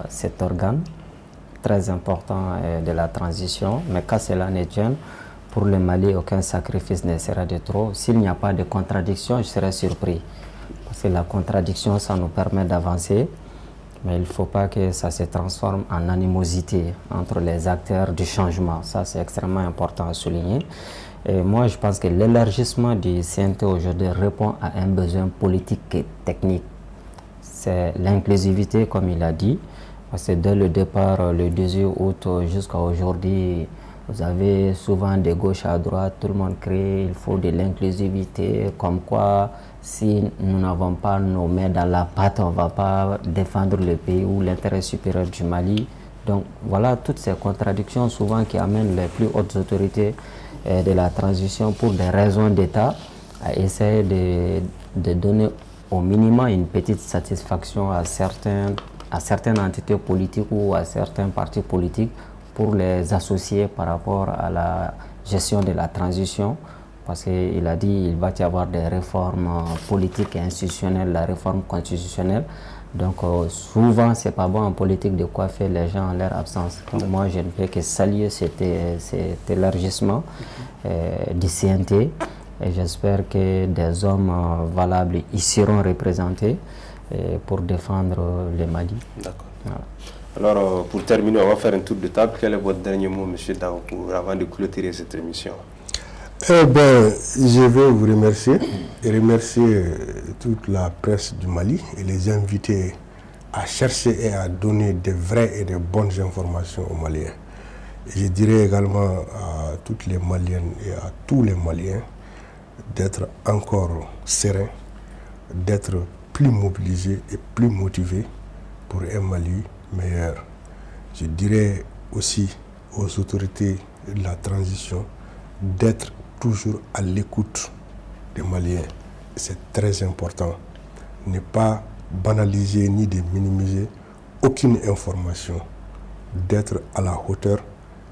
cet organe très important de la transition, mais qu'à cela ne tienne, pour le Mali, aucun sacrifice ne sera de trop. S'il n'y a pas de contradiction, je serais surpris. Parce que la contradiction, ça nous permet d'avancer. Mais il ne faut pas que ça se transforme en animosité entre les acteurs du changement. Ça, c'est extrêmement important à souligner. Et moi, je pense que l'élargissement du CNT aujourd'hui répond à un besoin politique et technique. C'est l'inclusivité, comme il a dit. Parce que dès le départ, le 18 août jusqu'à aujourd'hui, vous avez souvent de gauche à droite, tout le monde crie, il faut de l'inclusivité, comme quoi si nous n'avons pas nos mains dans la pâte, on ne va pas défendre le pays ou l'intérêt supérieur du Mali. Donc voilà toutes ces contradictions souvent qui amènent les plus hautes autorités de la transition pour des raisons d'État à essayer de donner au minimum une petite satisfaction à certaines entités politiques ou à certains partis politiques pour les associer par rapport à la gestion de la transition, parce qu'il a dit qu'il va y avoir des réformes politiques et institutionnelles, la réforme constitutionnelle. Donc souvent, ce n'est pas bon en politique de coiffer les gens en leur absence. Donc, moi, je ne peux que saluer cet élargissement du CNT et j'espère que des hommes valables y seront représentés pour défendre le Mali. D'accord. Voilà. Alors, pour terminer, on va faire un tour de table. Quel est votre dernier mot, M. Daou, avant de clôturer cette émission? Je vais vous remercier et remercier toute la presse du Mali et les inviter à chercher et à donner des vraies et des bonnes informations aux Maliens. Et je dirais également à toutes les Maliennes et à tous les Maliens d'être encore sereins, d'être plus mobilisés et plus motivés pour un Mali meilleur. Je dirais aussi aux autorités de la transition d'être toujours à l'écoute des Maliens. C'est très important. Ne pas banaliser ni de minimiser aucune information. D'être à la hauteur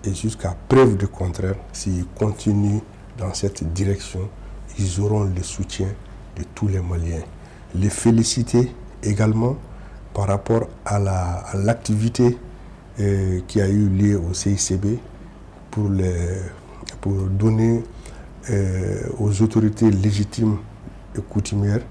et jusqu'à preuve du contraire, s'ils continuent dans cette direction, ils auront le soutien de tous les Maliens. Les féliciter également par rapport à l'activité qui a eu lieu au CICB pour donner aux autorités légitimes et coutumières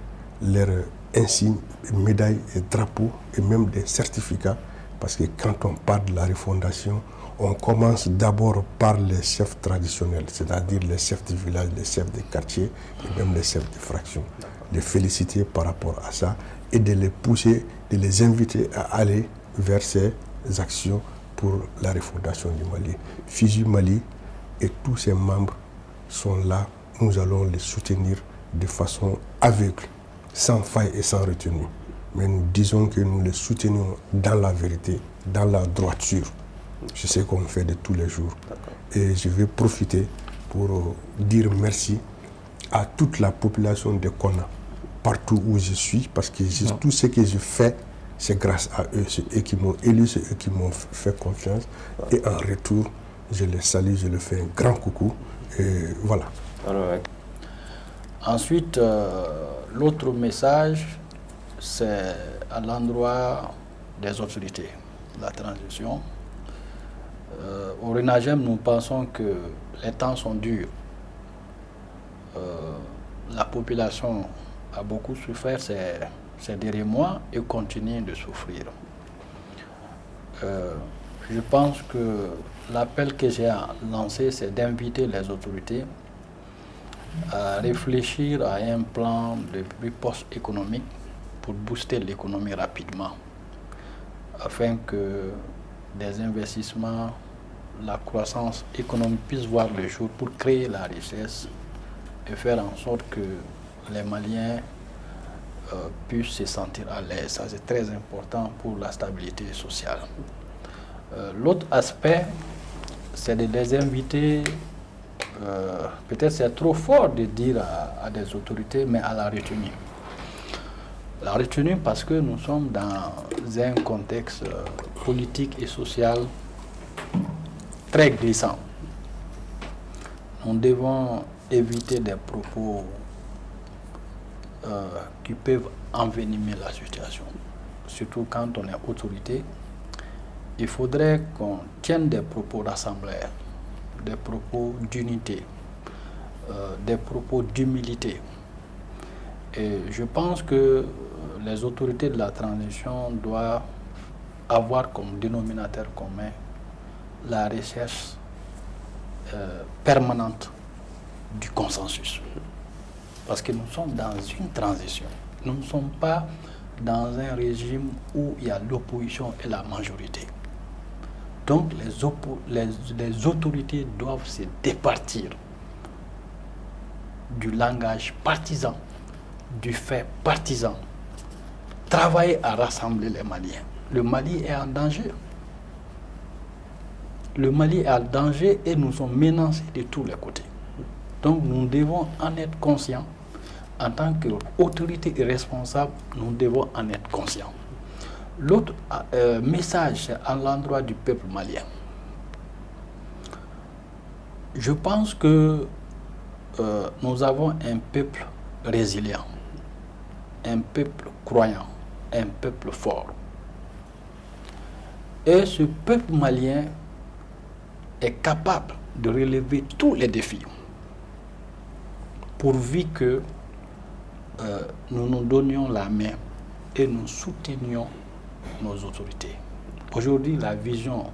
leurs insignes, médailles et drapeaux et même des certificats. Parce que quand on parle de la refondation, on commence d'abord par les chefs traditionnels, c'est-à-dire les chefs de village, les chefs de quartier et même les chefs de fraction. Les féliciter par rapport à ça et de les pousser, de les inviter à aller vers ces actions pour la refondation du Mali. FIJU Mali et tous ses membres sont là. Nous allons les soutenir de façon aveugle, sans faille et sans retenue. Mais nous disons que nous les soutenons dans la vérité, dans la droiture. C'est ce qu'on fait de tous les jours. Et je vais profiter pour dire merci à toute la population de Konna, partout où je suis, parce que tout ce que je fais, c'est grâce à eux. C'est eux qui m'ont élu, c'est eux qui m'ont fait confiance. Et en retour, je les salue, je leur fais un grand coucou. Et voilà. Ensuite, l'autre message, c'est à l'endroit des autorités, la transition. Au RENAGEM, nous pensons que les temps sont durs. La population a beaucoup souffert ces derniers mois et continue de souffrir. Je pense que l'appel que j'ai lancé, c'est d'inviter les autorités à réfléchir à un plan de riposte économique pour booster l'économie rapidement, afin que des investissements, la croissance économique puisse voir le jour pour créer la richesse et faire en sorte que les Maliens puissent se sentir à l'aise. Ça, c'est très important pour la stabilité sociale. L'autre aspect, c'est de les inviter, peut-être c'est trop fort de dire à des autorités, mais à la retenue. La retenue parce que nous sommes dans un contexte politique et social très glissant. Nous devons éviter des propos qui peuvent envenimer la situation. Surtout quand on est autorité, il faudrait qu'on tienne des propos rassembleurs, des propos d'unité, des propos d'humilité. Et je pense que les autorités de la transition doivent avoir comme dénominateur commun la recherche permanente du consensus. Parce que nous sommes dans une transition. Nous ne sommes pas dans un régime où il y a l'opposition et la majorité. Donc les autorités doivent se départir du langage partisan, du fait partisan, travailler à rassembler les Maliens. Le Mali est en danger. Le Mali est en danger et nous sommes menacés de tous les côtés. Donc nous devons en être conscients. En tant qu'autorité et responsable, nous devons en être conscients. L'autre message à l'endroit du peuple malien. Je pense que nous avons un peuple résilient, un peuple croyant, un peuple fort. Et ce peuple malien est capable de relever tous les défis pourvu que nous nous donnions la main et nous soutenions nos autorités. Aujourd'hui, la vision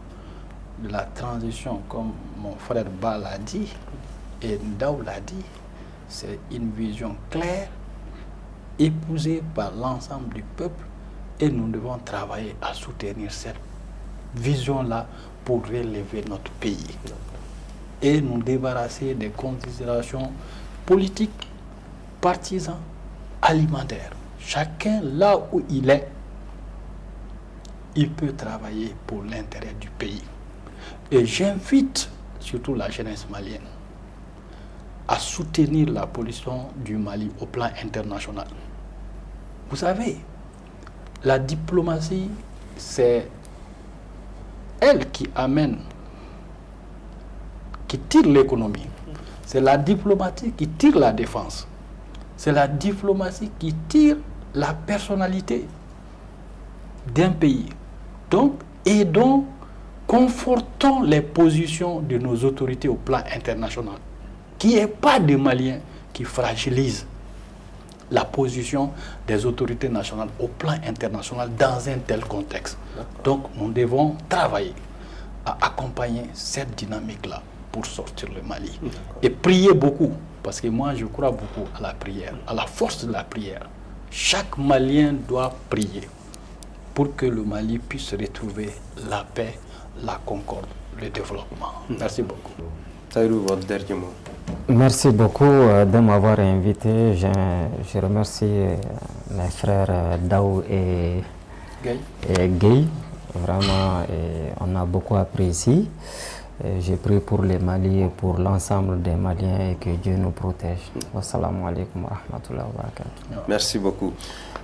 de la transition, comme mon frère Ba l'a dit, et Ndaw l'a dit, c'est une vision claire, épousée par l'ensemble du peuple, et nous devons travailler à soutenir cette vision-là pour relever notre pays et nous débarrasser des considérations politiques, partisanes, alimentaires. Chacun, là où il est, il peut travailler pour l'intérêt du pays. Et j'invite surtout la jeunesse malienne à soutenir la position du Mali au plan international. Vous savez, la diplomatie, c'est elle qui amène, qui tire l'économie. C'est la diplomatie qui tire la défense. C'est la diplomatie qui tire la personnalité d'un pays. Donc, aidons, confortons les positions de nos autorités au plan international. Qu'il n'y ait pas de Maliens qui fragilisent la position des autorités nationales au plan international dans un tel contexte. Donc, nous devons travailler à accompagner cette dynamique-là pour sortir le Mali. Et prier beaucoup, parce que moi, je crois beaucoup à la prière, à la force de la prière. Chaque Malien doit prier pour que le Mali puisse retrouver la paix, la concorde, le développement. Merci beaucoup. Tahirou, votre dernier mot. Merci beaucoup de m'avoir invité. Je remercie mes frères Ndaw et Gueye. Vraiment, on a beaucoup appris ici. J'ai prié pour les Mali et pour l'ensemble des Maliens et que Dieu nous protège. Wassalamu alaikum wa rahmatullahi wa barakatuh. Merci beaucoup.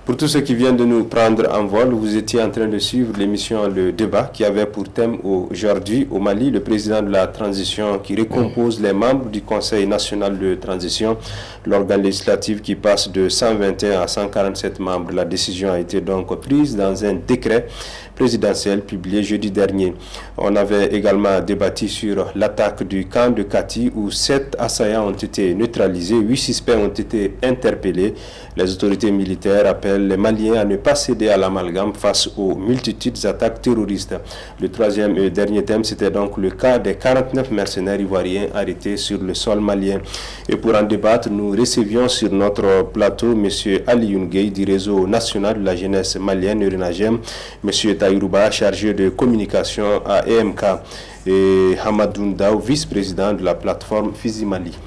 Pour tous ceux qui viennent de nous prendre en vol, vous étiez en train de suivre l'émission Le Débat qui avait pour thème aujourd'hui au Mali le président de la transition qui recompose les membres du Conseil national de transition, l'organe législatif qui passe de 121 à 147 membres. La décision a été donc prise dans un décret présidentiel publié jeudi dernier. On avait également débattu sur l'attaque du camp de Kati où 7 assaillants ont été neutralisés, 8 suspects ont été interpellés. Les autorités militaires appellent les Maliens à ne pas céder à l'amalgame face aux multitudes d'attaques terroristes. Le troisième et dernier thème, c'était donc le cas des 49 mercenaires ivoiriens arrêtés sur le sol malien. Et pour en débattre, nous recevions sur notre plateau M. Ali Youngay du réseau national de la jeunesse malienne Renagem, M. Taïrouba, chargé de communication à EMK, et Hamadou Ndaw, vice-président de la plateforme Fizi Mali.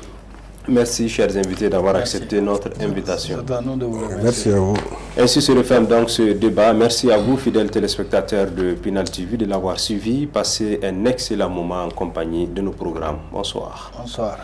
Merci, chers invités, d'avoir accepté notre invitation. Merci à vous. Ainsi se referme donc ce débat. Merci à vous, fidèles téléspectateurs de Pinal TV, de l'avoir suivi. Passez un excellent moment en compagnie de nos programmes. Bonsoir. Bonsoir.